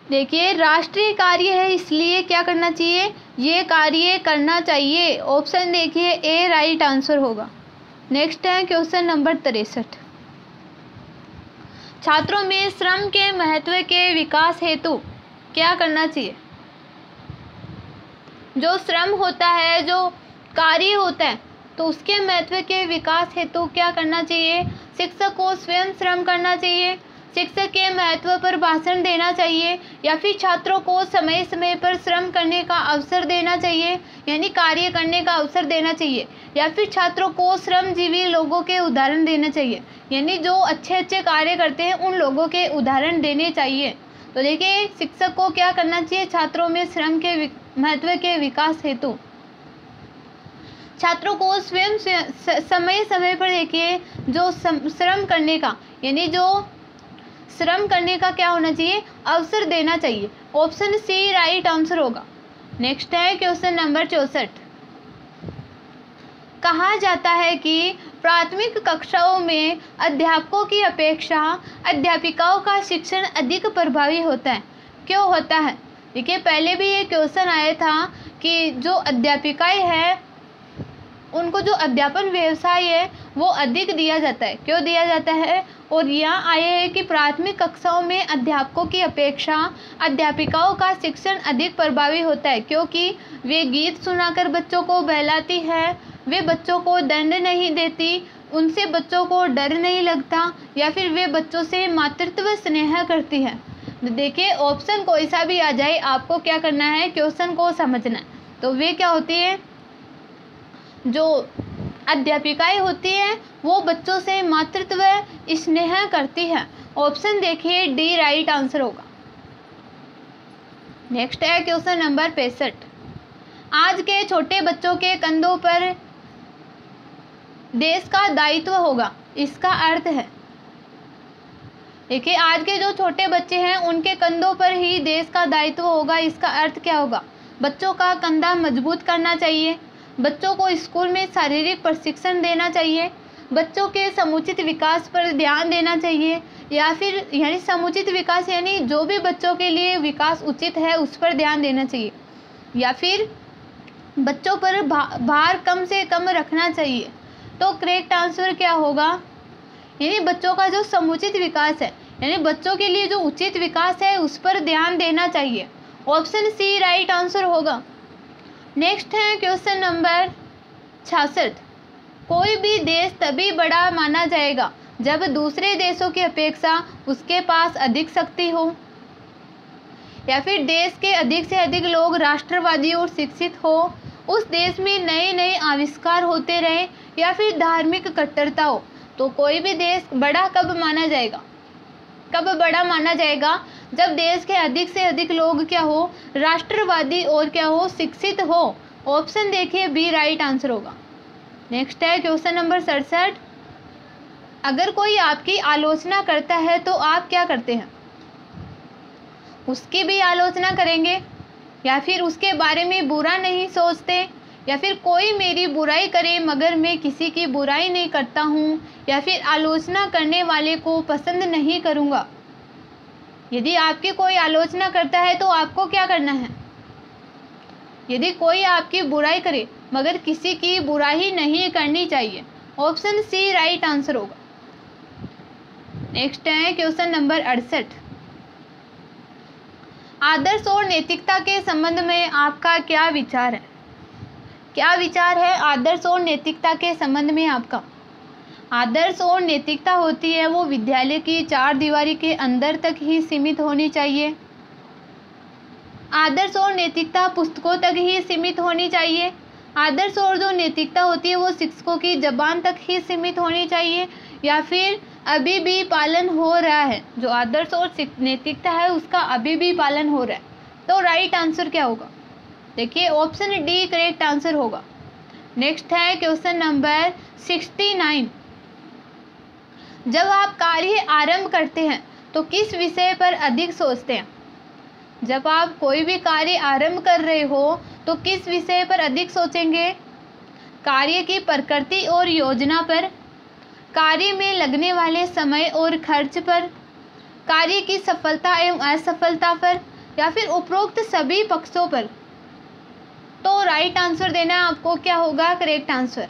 A: देखिए, राष्ट्रीय कार्य है इसलिए क्या करना चाहिए? ये कार्य करना चाहिए। ऑप्शन देखिए ए राइट आंसर होगा। नेक्स्ट है क्वेश्चन नंबर 63। छात्रों में श्रम के महत्व के विकास हेतु क्या करना चाहिए? जो श्रम होता है, जो कार्य होता है, तो उसके महत्व के विकास हेतु क्या करना चाहिए? शिक्षक को स्वयं श्रम करना चाहिए, शिक्षक के महत्व पर भाषण देना चाहिए, या फिर छात्रों को समय समय पर श्रम करने का अवसर देना चाहिए, यानी कार्य करने का अवसर देना चाहिए, या फिर छात्रों को श्रमजीवी लोगों के उदाहरण देना चाहिए, यानी जो अच्छे अच्छे कार्य करते हैं उन लोगों के उदाहरण देने चाहिए। तो देखिए, शिक्षक को क्या करना चाहिए? छात्रों में श्रम के महत्व के विकास हेतु छात्रों को स्वयं समय समय पर देखिए जो श्रम करने का, यानी जो श्रम करने का क्या होना चाहिए? अवसर देना चाहिए। ऑप्शन सी राइट आंसर होगा। नेक्स्ट है क्वेश्चन नंबर 64। कहा जाता है कि प्राथमिक कक्षाओं में अध्यापकों की अपेक्षा अध्यापिकाओं का शिक्षण अधिक प्रभावी होता है। क्यों होता है? देखिए, पहले भी ये क्वेश्चन आया था कि जो अध्यापिकाएं हैं उनको जो अध्यापन व्यवसाय है वो अधिक दिया जाता है। क्यों दिया जाता है? और यहाँ आया है कि प्राथमिक कक्षाओं में अध्यापकों की अपेक्षा अध्यापिकाओं का शिक्षण अधिक प्रभावी होता है, क्योंकि वे गीत सुनाकर बच्चों को बहलाती है, वे बच्चों को दंड नहीं देती, उनसे बच्चों को डर नहीं लगता, या फिर वे बच्चों से मातृत्व स्नेह करती है। देखिए, ऑप्शन कोई सा भी आ जाए, आपको क्या करना है? क्वेश्चन को समझना है। तो वे क्या होती है? जो अध्यापिकाएं होती हैं वो बच्चों से मातृत्व स्नेह करती है। ऑप्शन देखिए डी राइट आंसर होगा। नेक्स्ट है क्वेश्चन नंबर 65। आज के छोटे बच्चों के कंधों पर देश का दायित्व होगा, इसका अर्थ है, देखिए, आज के जो छोटे बच्चे हैं उनके कंधों पर ही देश का दायित्व होगा, इसका अर्थ क्या होगा? बच्चों का कंधा मजबूत करना चाहिए, बच्चों को स्कूल में शारीरिक प्रशिक्षण देना चाहिए, बच्चों के समुचित विकास पर ध्यान देना चाहिए, या फिर यानी समुचित विकास यानी जो भी बच्चों के लिए विकास उचित है उस पर ध्यान देना चाहिए, या फिर बच्चों पर भार कम से कम रखना चाहिए। तो करेक्ट आंसर क्या होगा? यानी बच्चों का जो समुचित विकास है, यानी बच्चों के लिए जो उचित विकास है उस पर ध्यान देना चाहिए। ऑप्शन सी राइट आंसर होगा। नेक्स्ट है क्वेश्चन नंबर 66। कोई भी देश तभी बड़ा माना जाएगा जब दूसरे देशों की अपेक्षा उसके पास अधिक शक्ति हो, या फिर देश के अधिक से अधिक लोग राष्ट्रवादी और शिक्षित हो, उस देश में नए नए आविष्कार होते रहे, या फिर धार्मिक कट्टरता हो। तो कोई भी देश बड़ा कब माना जाएगा? कब बड़ा माना जाएगा? जब देश के अधिक से अधिक लोग क्या हो? राष्ट्रवादी और क्या हो? शिक्षित हो। ऑप्शन देखिए बी राइट आंसर होगा। नेक्स्ट है क्वेश्चन नंबर 67। अगर कोई आपकी आलोचना करता है तो आप क्या करते हैं? उसकी भी आलोचना करेंगे, या फिर उसके बारे में बुरा नहीं सोचते, या फिर कोई मेरी बुराई करे मगर मैं किसी की बुराई नहीं करता हूँ, या फिर आलोचना करने वाले को पसंद नहीं करूँगा। यदि आपकी कोई आलोचना करता है तो आपको क्या करना है? यदि कोई आपकी बुराई करे मगर किसी की बुराई नहीं करनी चाहिए। ऑप्शन सी राइट आंसर होगा। नेक्स्ट है क्वेश्चन नंबर 68। आदर्श और नैतिकता के संबंध में आपका क्या विचार है? क्या विचार है आदर्श और नैतिकता के संबंध में आपका? आदर्श और नैतिकता होती है वो विद्यालय की चार दीवारी के अंदर तक ही सीमित होनी चाहिए। आदर्श और नैतिकता पुस्तकों तक ही सीमित होनी चाहिए। आदर्श और जो नैतिकता होती है वो शिक्षकों की जबान तक ही सीमित होनी चाहिए, या फिर अभी भी पालन हो रहा है? जो आदर्श और नैतिकता है उसका अभी भी पालन हो रहा है। तो राइट आंसर क्या होगा? देखिए ऑप्शन डी करेक्ट आंसर होगा। नेक्स्ट है क्वेश्चन नंबर 69। जब आप कार्य आरंभ करते हैं तो किस विषय पर अधिक सोचते हैं? जब आप कोई भी कार्य आरंभ कर रहे हो तो किस विषय पर अधिक सोचेंगे? कार्य की प्रकृति और योजना पर, कार्य में लगने वाले समय और खर्च पर, कार्य की सफलता एवं असफलता पर, या फिर उपरोक्त सभी पक्षों पर? तो राइट आंसर देना है आपको। क्या होगा करेक्ट आंसर?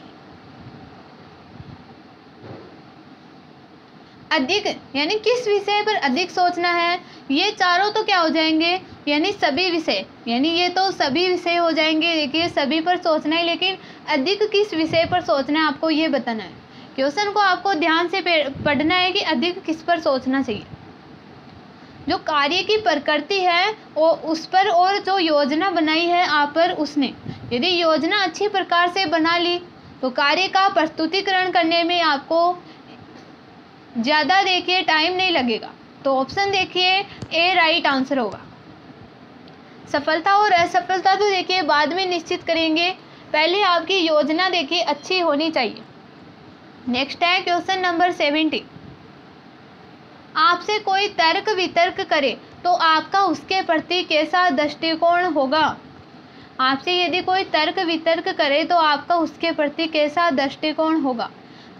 A: अधिक यानी किस विषय पर अधिक सोचना है। ये चारों तो क्या हो जाएंगे, यानी सभी विषय, यानी ये तो सभी विषय हो जाएंगे। देखिए सभी पर सोचना है, लेकिन अधिक किस विषय पर सोचना है आपको ये बताना है। क्वेश्चन को आपको ध्यान से पढ़ना है कि अधिक किस पर सोचना चाहिए। जो कार्य की प्रकृति है वो उस पर, और जो योजना बनाई है आप पर उसने। यदि योजना अच्छी प्रकार से बना ली तो कार्य का प्रस्तुतिकरण करने में आपको ज़्यादा देखिए टाइम नहीं लगेगा। तो ऑप्शन देखिए ए राइट आंसर होगा। सफलता और असफलता तो देखिए बाद में निश्चित करेंगे, पहले आपकी योजना देखिए अच्छी होनी चाहिए। नेक्स्ट है क्वेश्चन नंबर 70। आपसे कोई तर्क वितर्क करे तो आपका उसके प्रति कैसा दृष्टिकोण होगा? आपसे यदि कोई तर्क वितर्क करे तो आपका उसके प्रति कैसा दृष्टिकोण होगा?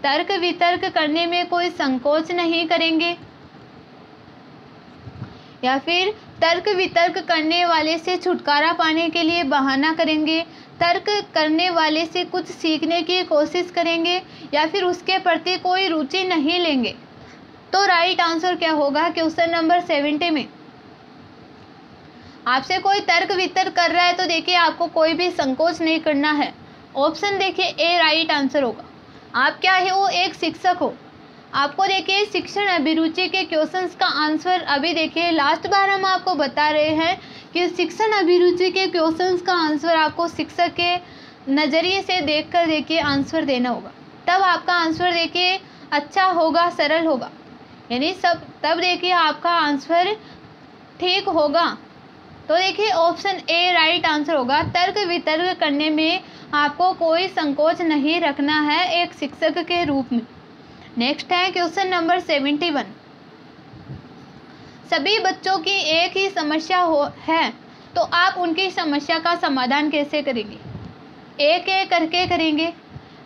A: तर्क वितर्क करने में कोई संकोच नहीं करेंगे, या फिर तर्क वितर्क करने वाले से छुटकारा पाने के लिए बहाना करेंगे, तर्क करने वाले से कुछ सीखने की कोशिश करेंगे, या फिर उसके प्रति कोई रुचि नहीं लेंगे? तो राइट आंसर क्या होगा क्वेश्चन नंबर 70 में? आपसे कोई तर्क वितर्क कर रहा है तो देखिए आपको कोई भी संकोच नहीं करना है। ऑप्शन देखिए ए राइट आंसर होगा। आप क्या है वो एक शिक्षक हो, आपको देखिए शिक्षण अभिरुचि के क्वेश्चंस का आंसर अभी देखिए लास्ट बार हम आपको बता रहे हैं कि शिक्षण अभिरुचि के क्वेश्चंस का आंसर आपको शिक्षक के नज़रिए से देखकर देखिए आंसर देना होगा, तब आपका आंसर देखिए अच्छा होगा, सरल होगा, यानी सब तब देखिए आपका आंसर ठीक होगा। तो देखिए ऑप्शन ए राइट आंसर होगा। तर्क वितर्क करने में आपको कोई संकोच नहीं रखना है एक शिक्षक के रूप में। नेक्स्ट है क्वेश्चन नंबर 71। सभी बच्चों की एक ही समस्या है तो आप उनकी समस्या का समाधान कैसे करेंगे? एक एक करके करेंगे,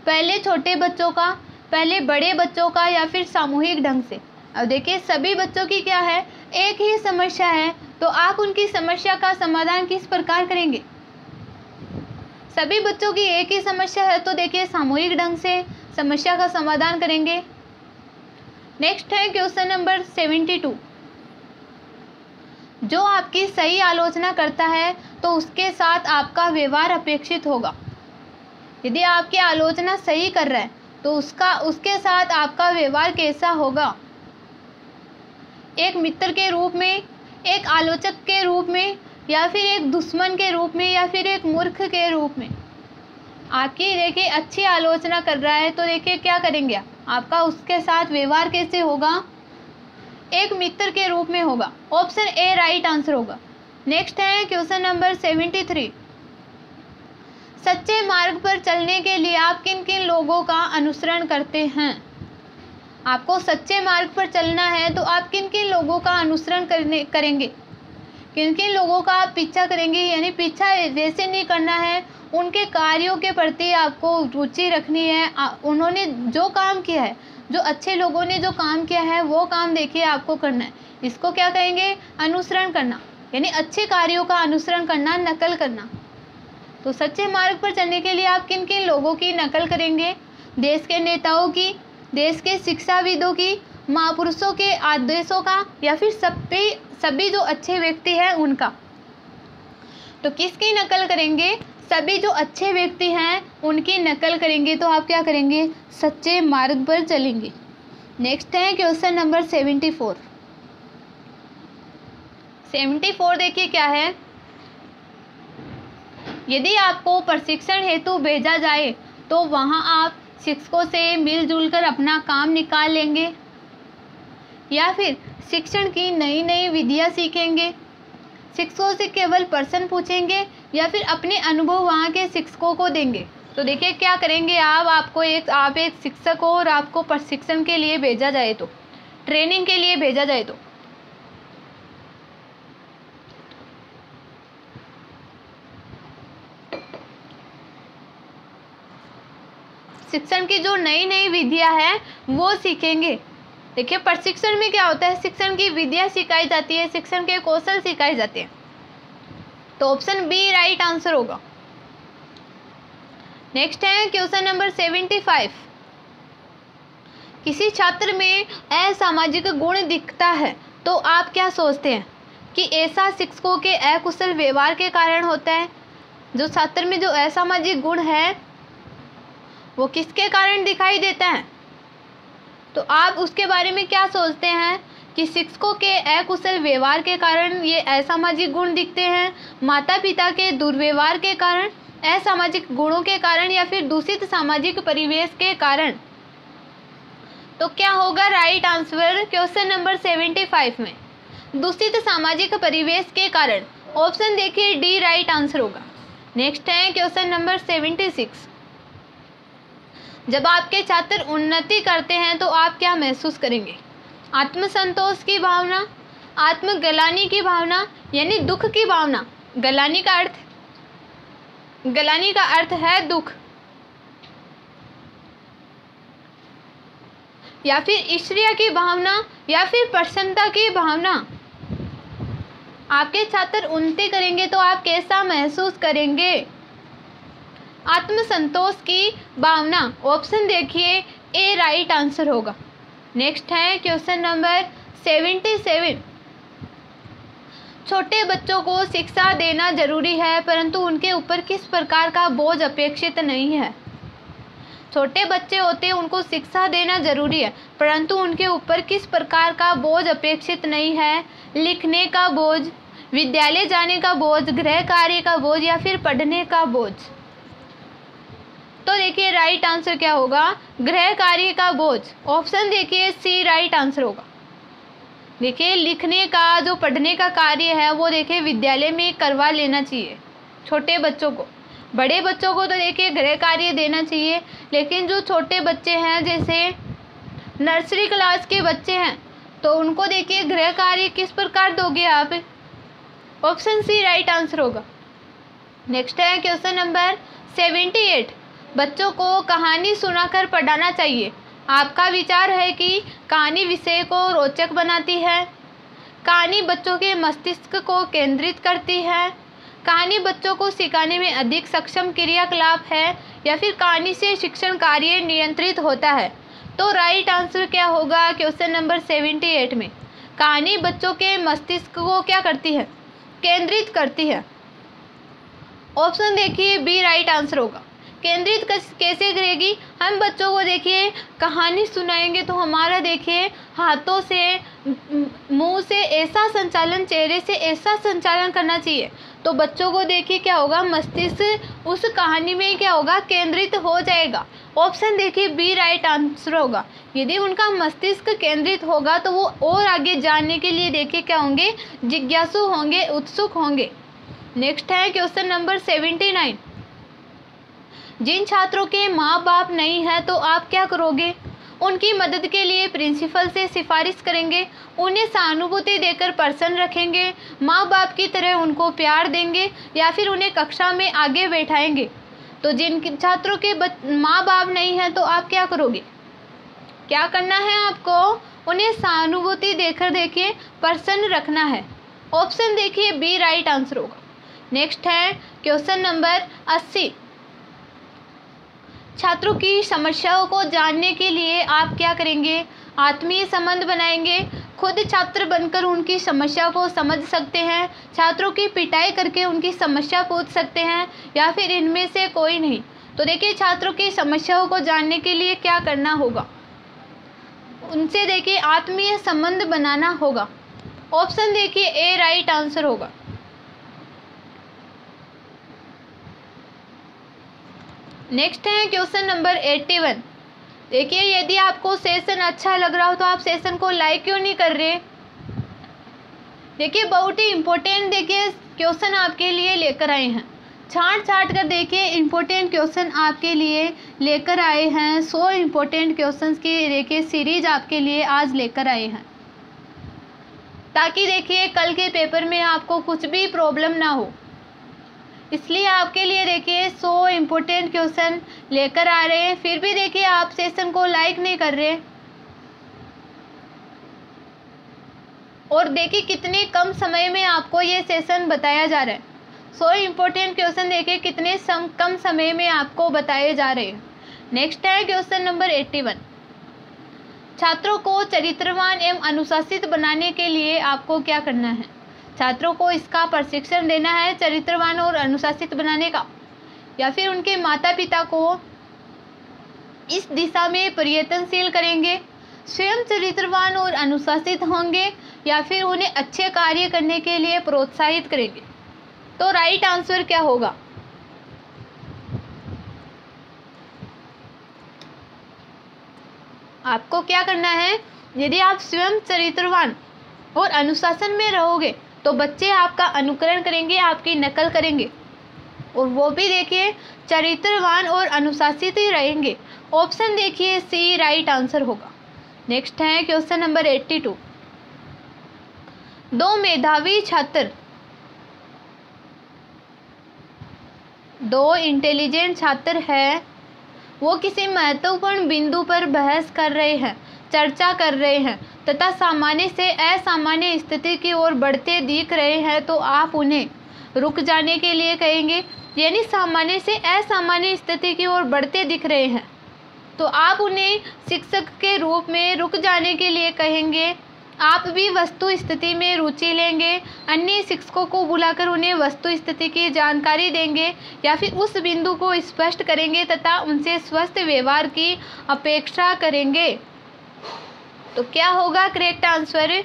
A: पहले छोटे बच्चों का, पहले बड़े बच्चों का, या फिर सामूहिक ढंग से? अब देखिए सभी बच्चों की क्या है, एक ही समस्या है, तो आप उनकी समस्या का समाधान किस प्रकार करेंगे? सभी बच्चों की एक ही समस्या है तो देखिए सामूहिक ढंग से समस्या का समाधान करेंगे। नेक्स्ट है क्वेश्चन नंबर 72। जो आपकी सही आलोचना करता है तो उसके साथ आपका व्यवहार अपेक्षित होगा। यदि आपकी आलोचना सही कर रहा है तो उसके साथ आपका व्यवहार कैसा होगा? एक मित्र के रूप में, एक आलोचक के रूप में, या फिर एक दुश्मन के रूप में, या फिर एक मूर्ख के रूप में? आपकी देखिए अच्छी आलोचना कर रहा है तो देखिए क्या करेंगे आपका उसके साथ व्यवहार कैसे होगा? एक मित्र के रूप में होगा। ऑप्शन ए राइट आंसर होगा। नेक्स्ट है क्वेश्चन नंबर 73। सच्चे मार्ग पर चलने के लिए आप किन किन लोगों का अनुसरण करते हैं? आपको सच्चे मार्ग पर चलना है तो आप किन किन लोगों का अनुसरण करेंगे, किन किन लोगों का आप पीछा करेंगे? यानी पीछा वैसे नहीं करना है, उनके कार्यों के प्रति आपको रुचि रखनी है। उन्होंने जो काम किया है, जो अच्छे लोगों ने जो काम किया है वो काम देखिए आपको करना है। इसको क्या कहेंगे? अनुसरण करना, यानी अच्छे कार्यों का अनुसरण करना, नकल करना। तो सच्चे मार्ग पर चलने के लिए आप किन किन लोगों की नकल करेंगे? देश के नेताओं की, देश के शिक्षाविदों की, महापुरुषों के आदेशों का, या फिर सभी जो अच्छे व्यक्ति हैं उनका? तो किसकी नकल करेंगे? सभी जो अच्छे व्यक्ति हैं उनकी नकल करेंगे। तो आप क्या करेंगे? सच्चे मार्ग पर चलेंगे। नेक्स्ट है क्वेश्चन नंबर 74। 74 देखिए क्या है। यदि आपको प्रशिक्षण हेतु भेजा जाए तो वहां आप शिक्षकों से मिलजुल कर अपना काम निकाल लेंगे, या फिर शिक्षण की नई नई विधियां सीखेंगे, शिक्षकों से केवल प्रश्न पूछेंगे, या फिर अपने अनुभव वहाँ के शिक्षकों को देंगे? तो देखिए क्या करेंगे आप एक शिक्षक हो और आपको प्रशिक्षण के लिए भेजा जाए तो, ट्रेनिंग के लिए भेजा जाए तो शिक्षण की जो नई नई विधियां हैं वो सीखेंगे। देखिए प्रशिक्षण में क्या होता है, शिक्षण की विधियां सिखाई जाती है, शिक्षण के कौशल सिखाए जाते हैं। तो ऑप्शन बी राइट आंसर होगा। नेक्स्ट है क्वेश्चन नंबर 75। किसी छात्र में असामाजिक गुण दिखता है तो आप क्या सोचते हैं कि ऐसा शिक्षकों के अकुशल व्यवहार के कारण होता है? जो छात्र में जो असामाजिक गुण है वो किसके कारण दिखाई देता है? तो आप उसके बारे में क्या सोचते हैं कि शिक्षकों के अकुशल व्यवहार के कारण ये असामाजिक गुण दिखते हैं, माता पिता के दुर्व्यवहार के कारण, असामाजिक गुणों के कारण, या फिर दूषित सामाजिक परिवेश के कारण? तो क्या होगा राइट आंसर क्वेश्चन नंबर 75 में? दूषित सामाजिक परिवेश के कारण। ऑप्शन देखिए डी राइट आंसर होगा। नेक्स्ट है क्वेश्चन नंबर 76। जब आपके छात्र उन्नति करते हैं तो आप क्या महसूस करेंगे? आत्मसंतोष की भावना, आत्मग्लानि की भावना, यानी दुख की भावना। ग्लानि का अर्थ है दुख, या फिर ईर्ष्या की भावना, या फिर प्रसन्नता की भावना। आपके छात्र उन्नति करेंगे तो आप कैसा महसूस करेंगे? आत्मसंतोष की भावना। ऑप्शन देखिए ए राइट आंसर होगा। नेक्स्ट है क्वेश्चन नंबर 77। छोटे बच्चों को शिक्षा देना जरूरी है परंतु उनके ऊपर किस प्रकार का बोझ अपेक्षित नहीं है? छोटे बच्चे होते हैं उनको शिक्षा देना जरूरी है परंतु उनके ऊपर किस प्रकार का बोझ अपेक्षित नहीं है? लिखने का बोझ, विद्यालय जाने का बोझ, गृह कार्य का बोझ, या फिर पढ़ने का बोझ? तो देखिए राइट आंसर क्या होगा? गृह कार्य का बोझ। ऑप्शन देखिए सी राइट आंसर होगा। देखिए लिखने का जो पढ़ने का कार्य है वो देखिए विद्यालय में करवा लेना चाहिए छोटे बच्चों को। बड़े बच्चों को तो देखिए गृह कार्य देना चाहिए, लेकिन जो छोटे बच्चे हैं जैसे नर्सरी क्लास के बच्चे हैं तो उनको देखिए गृह कार्य किस प्रकार दोगे आप? ऑप्शन सी राइट आंसर होगा। नेक्स्ट है क्वेश्चन नंबर 78। बच्चों को कहानी सुनाकर पढ़ाना चाहिए। आपका विचार है कि कहानी विषय को रोचक बनाती है, कहानी बच्चों के मस्तिष्क को केंद्रित करती है, कहानी बच्चों को सिखाने में अधिक सक्षम क्रियाकलाप है, या फिर कहानी से शिक्षण कार्य नियंत्रित होता है? तो राइट आंसर क्या होगा क्वेश्चन नंबर 78 में? कहानी बच्चों के मस्तिष्क को क्या करती है? केंद्रित करती है। ऑप्शन देखिए बी राइट आंसर होगा। केंद्रित कैसे करेगी? हम बच्चों को देखिए कहानी सुनाएंगे तो हमारा देखिए हाथों से, मुंह से ऐसा संचालन, चेहरे से ऐसा संचालन करना चाहिए तो बच्चों को देखिए क्या होगा? मस्तिष्क उस कहानी में क्या होगा? केंद्रित हो जाएगा। ऑप्शन देखिए बी राइट आंसर होगा। यदि उनका मस्तिष्क केंद्रित होगा तो वो और आगे जानने के लिए देखिए क्या होंगे? जिज्ञासु होंगे, उत्सुक होंगे। नेक्स्ट है क्वेश्चन नंबर 79। जिन छात्रों के माँ बाप नहीं है तो आप क्या करोगे? उनकी मदद के लिए प्रिंसिपल से सिफारिश करेंगे, उन्हें सहानुभूति देकर प्रसन्न रखेंगे, माँ बाप की तरह उनको प्यार देंगे, या फिर उन्हें कक्षा में आगे बैठाएंगे? तो जिन छात्रों के माँ बाप नहीं है तो आप क्या करोगे? क्या करना है आपको? उन्हें सहानुभूति देकर देखिए प्रसन्न रखना है। ऑप्शन देखिए बी राइट आंसर होगा। नेक्स्ट है क्वेश्चन नंबर 80। छात्रों की समस्याओं को जानने के लिए आप क्या करेंगे? आत्मीय संबंध बनाएंगे, खुद छात्र बनकर उनकी समस्या को समझ सकते हैं, छात्रों की पिटाई करके उनकी समस्या पूछ सकते हैं, या फिर इनमें से कोई नहीं? तो देखिए छात्रों की समस्याओं को जानने के लिए क्या करना होगा? उनसे देखिए आत्मीय संबंध बनाना होगा। ऑप्शन देखिए ए राइट आंसर होगा। नेक्स्ट है क्वेश्चन नंबर 81। देखिए यदि आपको सेशन अच्छा लग रहा हो तो आप सेशन को लाइक क्यों नहीं कर रहे? देखिए बहुत ही इम्पोर्टेंट देखिए क्वेश्चन आपके लिए लेकर आए हैं। छांट छांट कर देखिए इम्पोर्टेंट क्वेश्चन आपके लिए लेकर आए हैं। 100 इम्पोर्टेंट क्वेश्चंस की देखिए सीरीज आपके लिए आज लेकर आए हैं, ताकि देखिए कल के पेपर में आपको कुछ भी प्रॉब्लम ना हो। इसलिए आपके लिए देखिए 100 इम्पोर्टेंट क्वेश्चन लेकर आ रहे हैं। फिर भी देखिए आप सेशन को लाइक नहीं कर रहे, और देखिए कितने कम समय में आपको ये सेशन बताया जा रहा है। 100 इम्पोर्टेंट क्वेश्चन देखिए कितने कम समय में आपको बताए जा रहे हैं। नेक्स्ट है क्वेश्चन नंबर 81। छात्रों को चरित्रवान एवं अनुशासित बनाने के लिए आपको क्या करना है? छात्रों को इसका प्रशिक्षण देना है, चरित्रवान और अनुशासित बनाने का, या फिर उनके माता पिता को इस दिशा में प्रयत्नशील करेंगे, स्वयं चरित्रवान और अनुशासित होंगे, या फिर उन्हें अच्छे कार्य करने के लिए प्रोत्साहित करेंगे। तो राइट आंसर क्या होगा? आपको क्या करना है? यदि आप स्वयं चरित्रवान और अनुशासन में रहोगे तो बच्चे आपका अनुकरण करेंगे, आपकी नकल करेंगे, और वो भी देखिए चरित्रवान और अनुशासित ही रहेंगे। ऑप्शन देखिए सी राइट आंसर होगा। नेक्स्ट है क्वेश्चन नंबर 82। दो मेधावी छात्र, दो इंटेलिजेंट छात्र हैं, वो किसी महत्वपूर्ण बिंदु पर बहस कर रहे हैं, चर्चा कर रहे हैं तथा सामान्य से असामान्य स्थिति की ओर बढ़ते दिख रहे हैं, तो आप उन्हें रुक जाने के लिए कहेंगे। यानी सामान्य से असामान्य स्थिति की ओर बढ़ते दिख रहे हैं तो आप उन्हें शिक्षक के रूप में रुक जाने के लिए कहेंगे। आप भी वस्तु स्थिति में रुचि लेंगे, अन्य शिक्षकों को बुलाकर उन्हें वस्तु स्थिति की जानकारी देंगे, या फिर उस बिंदु को स्पष्ट करेंगे तथा उनसे स्वस्थ व्यवहार की अपेक्षा करेंगे। तो क्या होगा करेक्ट आंसर?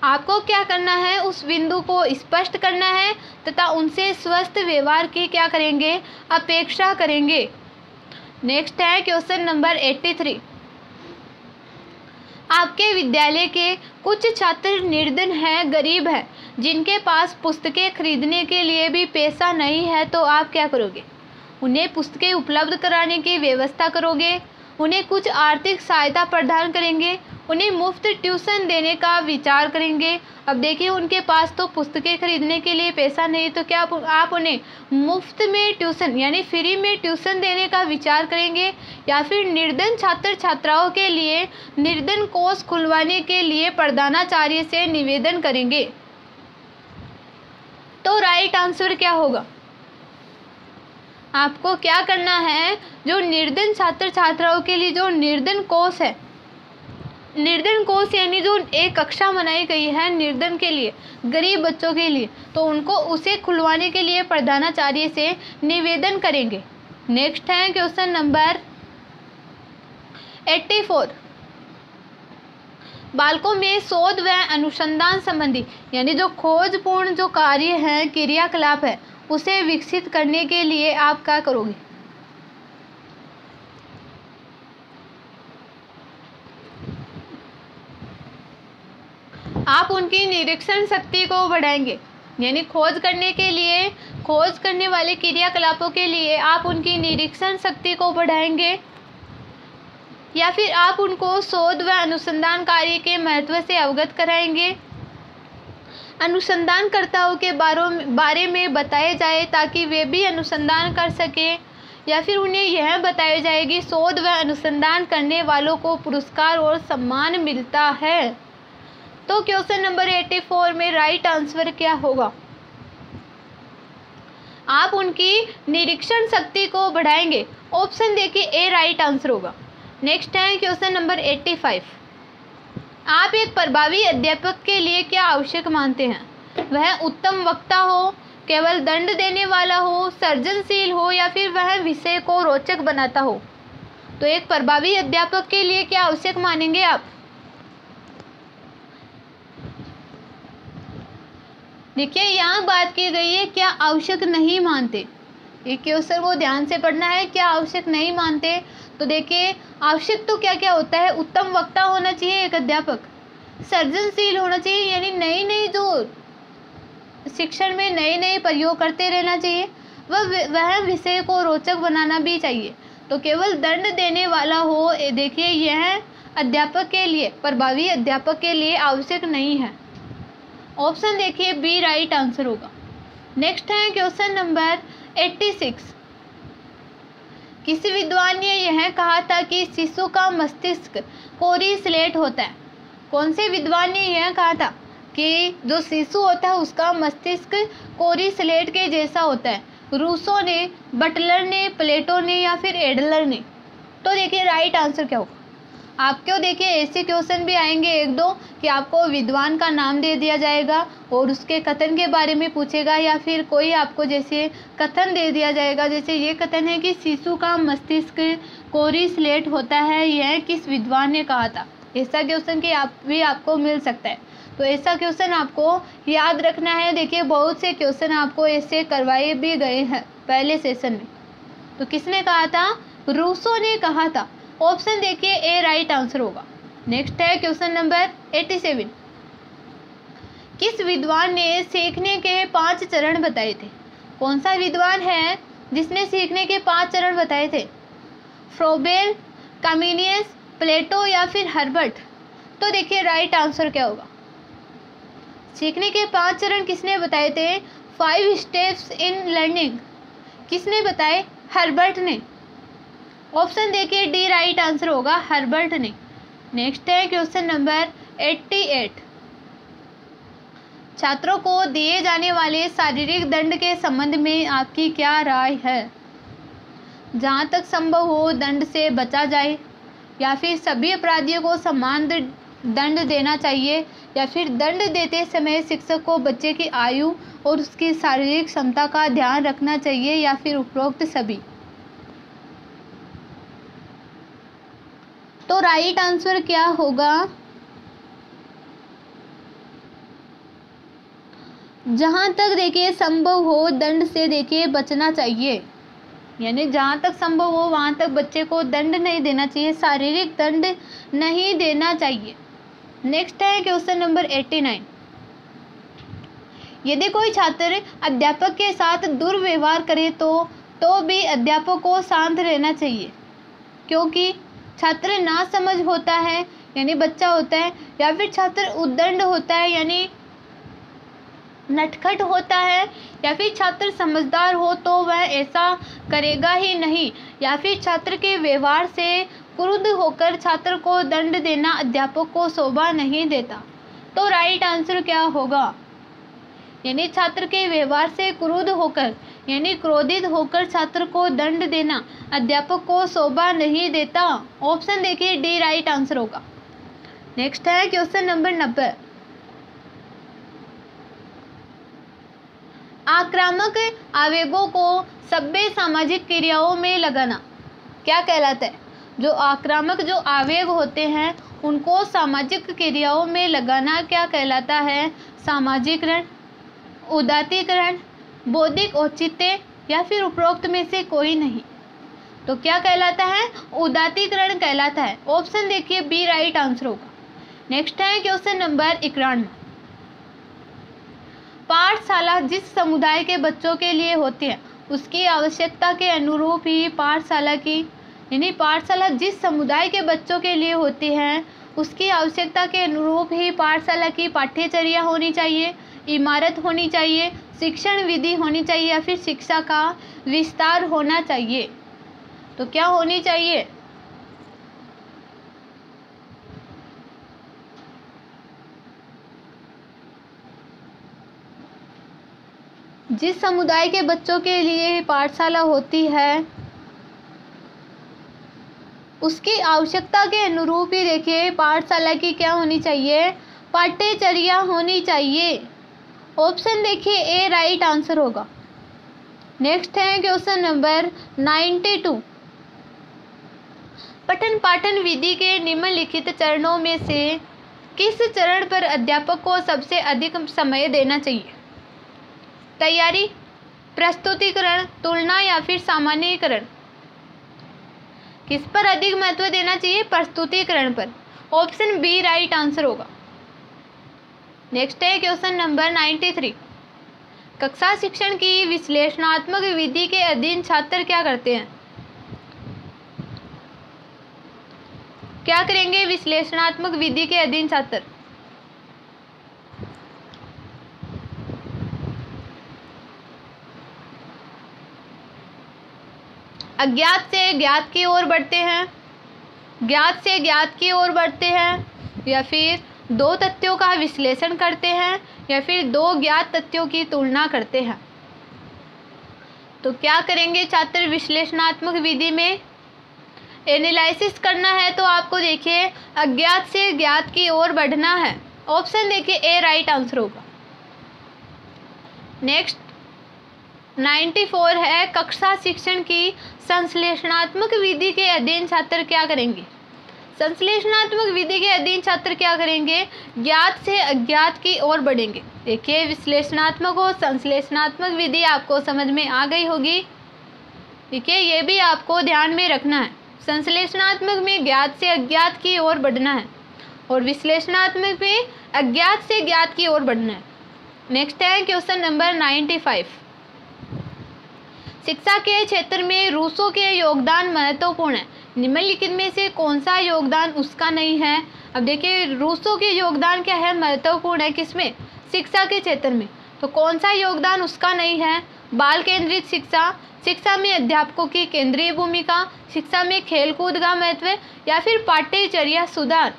A: आपको क्या करना है? उस बिंदु को स्पष्ट करना है तथा उनसे स्वस्थ व्यवहार की क्या करेंगे? अपेक्षा करेंगे। नेक्स्ट है क्वेश्चन नंबर 83। आपके विद्यालय के कुछ छात्र निर्धन हैं, गरीब हैं, जिनके पास पुस्तकें खरीदने के लिए भी पैसा नहीं है, तो आप क्या करोगे? उन्हें पुस्तकें उपलब्ध कराने की व्यवस्था करोगे, उन्हें कुछ आर्थिक सहायता प्रदान करेंगे, उन्हें मुफ्त ट्यूशन देने का विचार करेंगे। अब देखिए उनके पास तो पुस्तकें खरीदने के लिए पैसा नहीं, तो क्या आप उन्हें मुफ्त में ट्यूशन यानी फ्री में ट्यूशन देने का विचार करेंगे, या फिर निर्धन छात्र छात्राओं के लिए निर्धन कोष खुलवाने के लिए प्रधानाचार्य से निवेदन करेंगे? तो राइट आंसर क्या होगा? आपको क्या करना है? जो निर्धन छात्र छात्राओं के लिए जो निर्धन कोष है, निर्धन कोष यानी जो एक कक्षा बनाई गई है निर्धन के लिए, गरीब बच्चों के लिए, तो उनको उसे खुलवाने के लिए प्रधानाचार्य से निवेदन करेंगे। नेक्स्ट है क्वेश्चन नंबर 84। बालकों में शोध व अनुसंधान संबंधी यानी जो खोजपूर्ण जो कार्य है, क्रियाकलाप है, उसे विकसित करने के लिए आप क्या करोगे? आप उनकी निरीक्षण शक्ति को बढ़ाएंगे, यानी खोज करने के लिए, खोज करने वाले क्रियाकलापों के लिए आप उनकी निरीक्षण शक्ति को बढ़ाएंगे, या फिर आप उनको शोध व अनुसंधान कार्य के महत्व से अवगत कराएंगे। अनुसंधानकर्ताओं के बारे में बताया जाए ताकि वे भी अनुसंधान कर सकें, या फिर उन्हें यह बताया जाए कि शोध व अनुसंधान करने वालों को पुरस्कार और सम्मान मिलता है। तो क्वेश्चन नंबर 84 में राइट आंसर क्या होगा? आप उनकी निरीक्षण शक्ति को बढ़ाएंगे। ऑप्शन देखिए ए राइट आंसर होगा। नेक्स्ट है क्वेश्चन नंबर 85। आप एक प्रभावी अध्यापक के लिए क्या आवश्यक मानते हैं? वह उत्तम वक्ता हो, केवल दंड देने वाला हो, सृजनशील हो, या फिर वह विषय को रोचक बनाता हो? तो एक प्रभावी अध्यापक के लिए क्या आवश्यक मानेंगे आप? देखिए यहाँ बात की गई है क्या आवश्यक नहीं मानते। ये क्वेश्चन को ध्यान से पढ़ना है, क्या आवश्यक नहीं मानते। तो देखिए आवश्यक तो क्या क्या होता है? उत्तम वक्ता होना चाहिए एक अध्यापक, सृजनशील होना चाहिए, यानी नई नई जो शिक्षण में नए नए प्रयोग करते रहना चाहिए। वह विषय को रोचक बनाना भी चाहिए। तो केवल दंड देने वाला हो, देखिए यह अध्यापक के लिए, प्रभावी अध्यापक के लिए आवश्यक नहीं है। ऑप्शन देखिए बी राइट आंसर होगा। नेक्स्ट है क्वेश्चन नंबर 86। किसी विद्वान ने यह कहा था कि शिशु का मस्तिष्क कोरी स्लेट होता है। कौन से विद्वान ने यह कहा था कि जो शिशु होता है उसका मस्तिष्क कोरी स्लेट के जैसा होता है? रूसो ने, बटलर ने, प्लेटो ने या फिर एडलर ने? तो देखिए राइट आंसर क्या होगा। आपको देखिए ऐसे क्वेश्चन भी आएंगे एक दो कि आपको विद्वान का नाम दे दिया जाएगा और उसके कथन के बारे में पूछेगा, या फिर कोई आपको जैसे कथन दे दिया जाएगा, जैसे ये कथन है कि शिशु का मस्तिष्क कोरी स्लेट होता है, यह किस विद्वान ने कहा था? ऐसा क्वेश्चन कि आपको मिल सकता है। तो ऐसा क्वेश्चन आपको याद रखना है। देखिए बहुत से क्वेश्चन आपको ऐसे करवाए भी गए हैं पहले सेशन में। तो किसने कहा था? रूसो ने कहा था। ऑप्शन देखिए ए राइट आंसर होगा। नेक्स्ट है क्वेश्चन नंबर 87। किस विद्वान ने सीखने के 5 चरण बताए थे? कौन सा विद्वान है जिसने सीखने के 5 चरण बताए थे? फ्रोबेल, कम्युनियस, प्लेटो या फिर हर्बर्ट? तो देखिए राइट आंसर क्या होगा। सीखने के 5 चरण किसने बताए थे? 5 स्टेप्स इन लर्निंग किसने बताए? हर्बर्ट ने। ऑप्शन देखिए डी राइट आंसर होगा, हर्बर्ट ने। नेक्स्ट है क्वेश्चन नंबर 88। छात्रों को दिए जाने वाले शारीरिक दंड के संबंध में आपकी क्या राय है? जहाँ तक संभव हो दंड से बचा जाए, या फिर सभी अपराधियों को समान दंड देना चाहिए, या फिर दंड देते समय शिक्षक को बच्चे की आयु और उसकी शारीरिक क्षमता का ध्यान रखना चाहिए, या फिर उपरोक्त सभी? तो राइट आंसर क्या होगा? जहाँ तक देखिए संभव हो दंड से देखिए बचना चाहिए, यानी जहाँ तक संभव हो वहाँ तक बच्चे को दंड नहीं देना चाहिए, शारीरिक दंड नहीं देना चाहिए। नेक्स्ट है क्वेश्चन नंबर 89। यदि कोई छात्र अध्यापक के साथ दुर्व्यवहार करे तो भी अध्यापक को शांत रहना चाहिए, क्योंकि छात्र नासमझ होता है यानी बच्चा होता है, या फिर छात्र उद्दंड होता है यानी नटखट होता है, या फिर छात्र समझदार हो तो वह ऐसा करेगा ही नहीं, या फिर छात्र के व्यवहार से क्रुद्ध होकर छात्र को दंड देना अध्यापक को शोभा नहीं देता। तो राइट आंसर क्या होगा? यानी छात्र के व्यवहार से क्रुद्ध होकर यानी क्रोधित होकर छात्र को दंड देना अध्यापक को शोभा नहीं देता। ऑप्शन देखिए डी राइट आंसर होगा। नेक्स्ट है क्वेश्चन नंबर 90। आक्रामक आवेगों को सभ्य सामाजिक क्रियाओं में लगाना क्या कहलाता है? जो आक्रामक जो आवेग होते हैं उनको सामाजिक क्रियाओं में लगाना क्या कहलाता है? सामाजिकरण, उदात्तीकरण, बौद्धिक औचित्य या फिर उपरोक्त में से कोई नहीं। तो क्या कहलाता है? उदात्तीकरण कहलाता है। ऑप्शन देखिए बी राइट आंसर होगा। नेक्स्ट है क्वेश्चन नंबर 91। पाठशाला जिस समुदाय के बच्चों के लिए होती है उसकी आवश्यकता के अनुरूप ही पाठशाला की यानी पाठशाला जिस समुदाय के बच्चों के लिए होती है उसकी आवश्यकता के अनुरूप ही पाठशाला की पाठ्यचर्या होनी चाहिए, इमारत होनी चाहिए, शिक्षण विधि होनी चाहिए, या फिर शिक्षा का विस्तार होना चाहिए। तो क्या होनी चाहिए? जिस समुदाय के बच्चों के लिए पाठशाला होती है उसकी आवश्यकता के अनुरूप ही देखिए पाठशाला की क्या होनी चाहिए? पाठ्यचर्या होनी चाहिए। ऑप्शन देखिए ए राइट आंसर होगा। नेक्स्ट है क्वेश्चन नंबर 92। पठन पाठन विधि के निम्नलिखित चरणों में से किस चरण पर अध्यापक को सबसे अधिक समय देना चाहिए? तैयारी, प्रस्तुतिकरण, तुलना या फिर सामान्यीकरण? किस पर अधिक महत्व देना चाहिए? प्रस्तुतिकरण पर। ऑप्शन बी राइट आंसर होगा। नेक्स्ट है क्वेश्चन नंबर 93। कक्षा शिक्षण की विश्लेषणात्मक विधि के अधीन छात्र क्या करते हैं? क्या करेंगे विश्लेषणात्मक विधि के अधीन छात्र? अज्ञात से ज्ञात की ओर बढ़ते हैं, ज्ञात से ज्ञात की ओर बढ़ते हैं, या फिर दो तथ्यों का विश्लेषण करते हैं, या फिर दो ज्ञात तथ्यों की तुलना करते हैं। तो क्या करेंगे छात्र विश्लेषणात्मक विधि में? एनालिसिस करना है तो आपको देखिए अज्ञात से ज्ञात की ओर बढ़ना है। ऑप्शन देखिए ए राइट आंसर होगा। नेक्स्ट 94 है, कक्षा शिक्षण की संश्लेषणात्मक विधि के अधीन छात्र क्या करेंगे? संश्लेषणात्मक विधि के अधीन छात्र क्या करेंगे? ज्ञात से अज्ञात की ओर बढ़ेंगे। देखिए विश्लेषणात्मक और संश्लेषणात्मक विधि आपको समझ में आ गई होगी। देखिए ये भी आपको ध्यान में रखना है। संश्लेषणात्मक में ज्ञात से अज्ञात की ओर बढ़ना है और विश्लेषणात्मक में अज्ञात से ज्ञात की ओर बढ़ना है। नेक्स्ट है क्वेश्चन नंबर 95। शिक्षा के क्षेत्र में रूसो के योगदान महत्वपूर्ण है। निम्नलिखित में से कौन सा योगदान उसका नहीं है? अब देखिए रूसो के योगदान क्या है? महत्वपूर्ण है किसमें? शिक्षा के क्षेत्र में। तो कौन सा योगदान उसका नहीं है? बाल केंद्रित शिक्षा, शिक्षा में अध्यापकों की केंद्रीय भूमिका, शिक्षा में खेलकूद का महत्व, या फिर पाठ्यचर्या सुधार।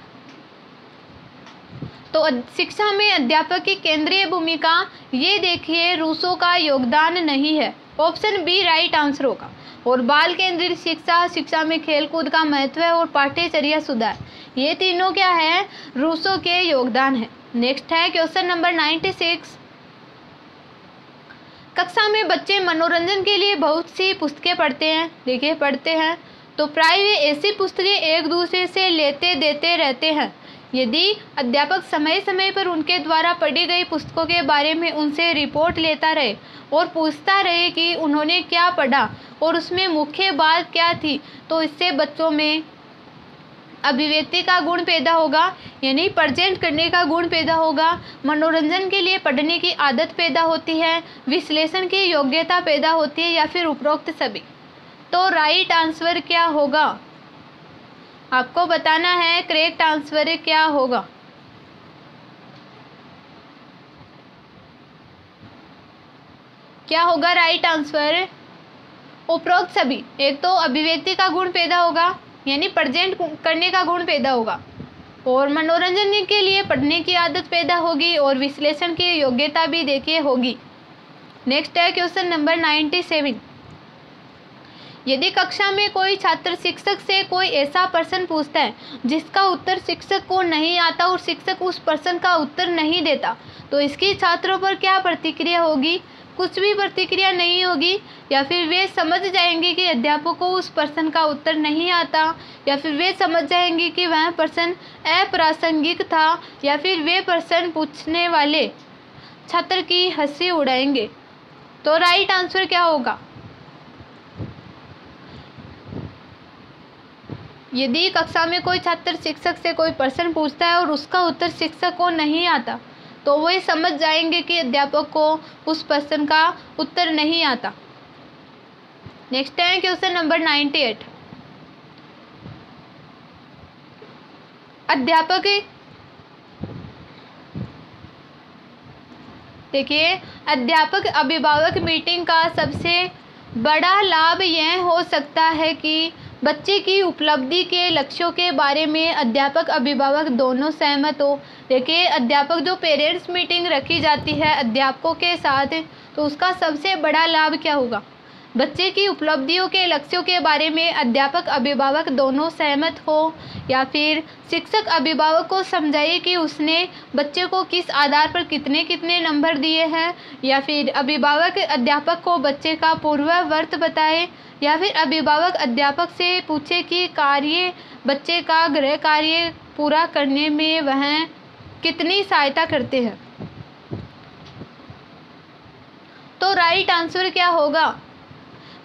A: तो शिक्षा में अध्यापक की केंद्रीय भूमिका, ये देखिए रूसो का योगदान नहीं है। ऑप्शन बी राइट आंसर होगा। और बाल केंद्रित शिक्षा, शिक्षा में खेलकूद का महत्व और पाठ्यचर्या सुधार, ये तीनों क्या है? रूसो के योगदान है। नेक्स्ट है क्वेश्चन नंबर 96। कक्षा में बच्चे मनोरंजन के लिए बहुत सी पुस्तकें पढ़ते हैं। देखिए पढ़ते हैं तो प्राय वे ऐसी पुस्तकें एक दूसरे से लेते देते रहते हैं। यदि अध्यापक समय समय पर उनके द्वारा पढ़ी गई पुस्तकों के बारे में उनसे रिपोर्ट लेता रहे और पूछता रहे कि उन्होंने क्या पढ़ा और उसमें मुख्य बात क्या थी, तो इससे बच्चों में अभिव्यक्ति का गुण पैदा होगा, यानी प्रेजेंट करने का गुण पैदा होगा, मनोरंजन के लिए पढ़ने की आदत पैदा होती है, विश्लेषण की योग्यता पैदा होती है, या फिर उपरोक्त सभी। तो राइट आंसर क्या होगा? आपको बताना है करेक्ट आंसर क्या होगा। क्या होगा राइट आंसर? उपरोक्त सभी। एक तो अभिव्यक्ति का गुण पैदा होगा, यानी प्रेजेंट करने का गुण पैदा होगा, और मनोरंजन के लिए पढ़ने की आदत पैदा होगी, और विश्लेषण की योग्यता भी देखिए होगी। नेक्स्ट है क्वेश्चन नंबर 97। यदि कक्षा में कोई छात्र शिक्षक से कोई ऐसा प्रश्न पूछता है जिसका उत्तर शिक्षक को नहीं आता और शिक्षक उस प्रश्न का उत्तर नहीं देता, तो इसकी छात्रों पर क्या प्रतिक्रिया होगी? कुछ भी प्रतिक्रिया नहीं होगी, या फिर वे समझ जाएंगे कि अध्यापक को उस प्रश्न का उत्तर नहीं आता, या फिर वे समझ जाएंगे कि वह प्रश्न अप्रासंगिक था, या फिर वे प्रश्न पूछने वाले छात्र की हंसी उड़ाएंगे। तो राइट आंसर क्या होगा? यदि कक्षा में कोई छात्र शिक्षक से कोई प्रश्न पूछता है और उसका उत्तर शिक्षक को नहीं आता, तो वे समझ जाएंगे कि अध्यापक को उस प्रश्न का उत्तर नहीं आता। नेक्स्ट है क्वेश्चन नंबर 98। अध्यापक, देखिए अध्यापक अभिभावक मीटिंग का सबसे बड़ा लाभ यह हो सकता है कि बच्चे की उपलब्धि के लक्ष्यों के बारे में अध्यापक अभिभावक दोनों सहमत हो। देखिए अध्यापक जो पेरेंट्स मीटिंग रखी जाती है अध्यापकों के साथ, तो उसका सबसे बड़ा लाभ क्या होगा? बच्चे की उपलब्धियों के लक्ष्यों के बारे में अध्यापक अभिभावक दोनों सहमत हो, या फिर शिक्षक अभिभावक को समझाइए कि उसने बच्चे को किस आधार पर कितने कितने नंबर दिए हैं, या फिर अभिभावक अध्यापक को बच्चे का पूर्वावर्त बताए, या फिर अभिभावक अध्यापक से पूछे कि बच्चे का गृह कार्य पूरा करने में वह कितनी सहायता करते हैं। तो राइट आंसर क्या होगा?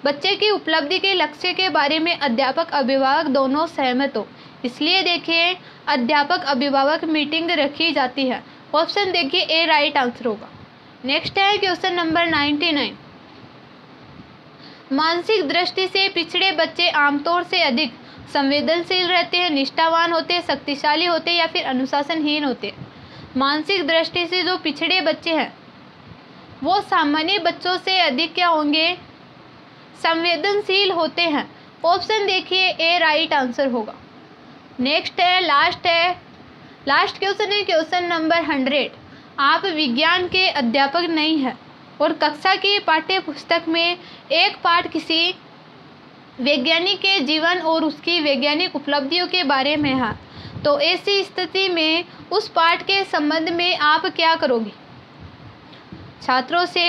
A: बच्चे की उपलब्धि के लक्ष्य के बारे में अध्यापक अभिभावक दोनों सहमत हो, इसलिए देखिए अध्यापक अभिभावक मीटिंग रखी जाती है। ऑप्शन देखिए ए राइट आंसर होगा। नेक्स्ट है क्वेश्चन नंबर 99। मानसिक दृष्टि से पिछड़े बच्चे आमतौर से अधिक संवेदनशील रहते हैं, निष्ठावान होते हैं, शक्तिशाली होते हैं या फिर अनुशासनहीन होते हैं। मानसिक दृष्टि से जो पिछड़े बच्चे हैं वो सामान्य बच्चों से अधिक क्या होंगे, संवेदनशील होते हैं। ऑप्शन देखिए ए राइट आंसर होगा। नेक्स्ट है लास्ट क्वेश्चन है क्वेश्चन नंबर 100। आप विज्ञान के अध्यापक नहीं हैं और कक्षा की पाठ्य पुस्तक में एक पाठ किसी वैज्ञानिक के जीवन और उसकी वैज्ञानिक उपलब्धियों के बारे में है, तो ऐसी स्थिति में उस पाठ के संबंध में आप क्या करोगे? छात्रों से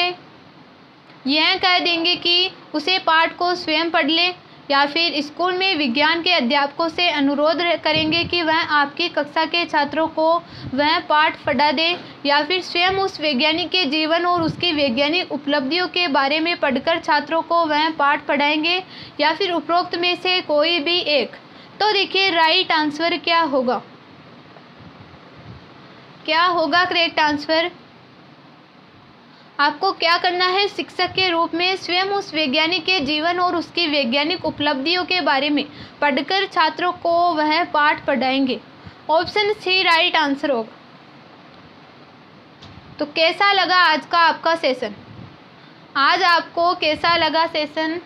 A: यह कह देंगे कि उसे पाठ को स्वयं पढ़ ले, या फिर स्कूल में विज्ञान के अध्यापकों से अनुरोध करेंगे कि वह आपकी कक्षा के छात्रों को वह पाठ पढ़ा दे, या फिर स्वयं उस वैज्ञानिक के जीवन और उसकी वैज्ञानिक उपलब्धियों के बारे में पढ़कर छात्रों को वह पाठ पढ़ाएंगे, या फिर उपरोक्त में से कोई भी एक। तो देखिए राइट आंसर क्या होगा करेक्ट आंसर? आपको क्या करना है, शिक्षक के रूप में स्वयं उस वैज्ञानिक के जीवन और उसकी वैज्ञानिक उपलब्धियों के बारे में पढ़कर छात्रों को वह पाठ पढ़ाएंगे। ऑप्शन सी राइट आंसर होगा। तो कैसा लगा आज का आपका सेशन? आज आपको कैसा लगा सेशन?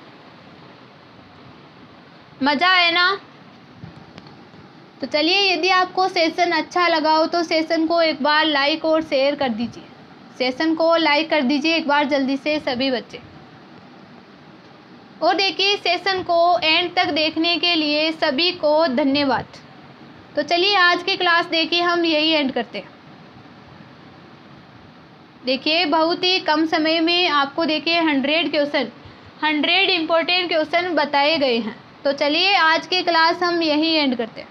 A: मज़ा आया ना? तो चलिए, यदि आपको सेशन अच्छा लगा हो तो सेशन को एक बार लाइक और शेयर कर दीजिए। सेशन को लाइक कर दीजिए एक बार जल्दी से सभी बच्चे। और देखिए, सेशन को एंड तक देखने के लिए सभी को धन्यवाद। तो चलिए, आज की क्लास देखिए हम यही एंड करते हैं। देखिए, बहुत ही कम समय में आपको देखिए 100 इम्पोर्टेंट क्वेश्चन बताए गए हैं। तो चलिए, आज की क्लास हम यही एंड करते हैं।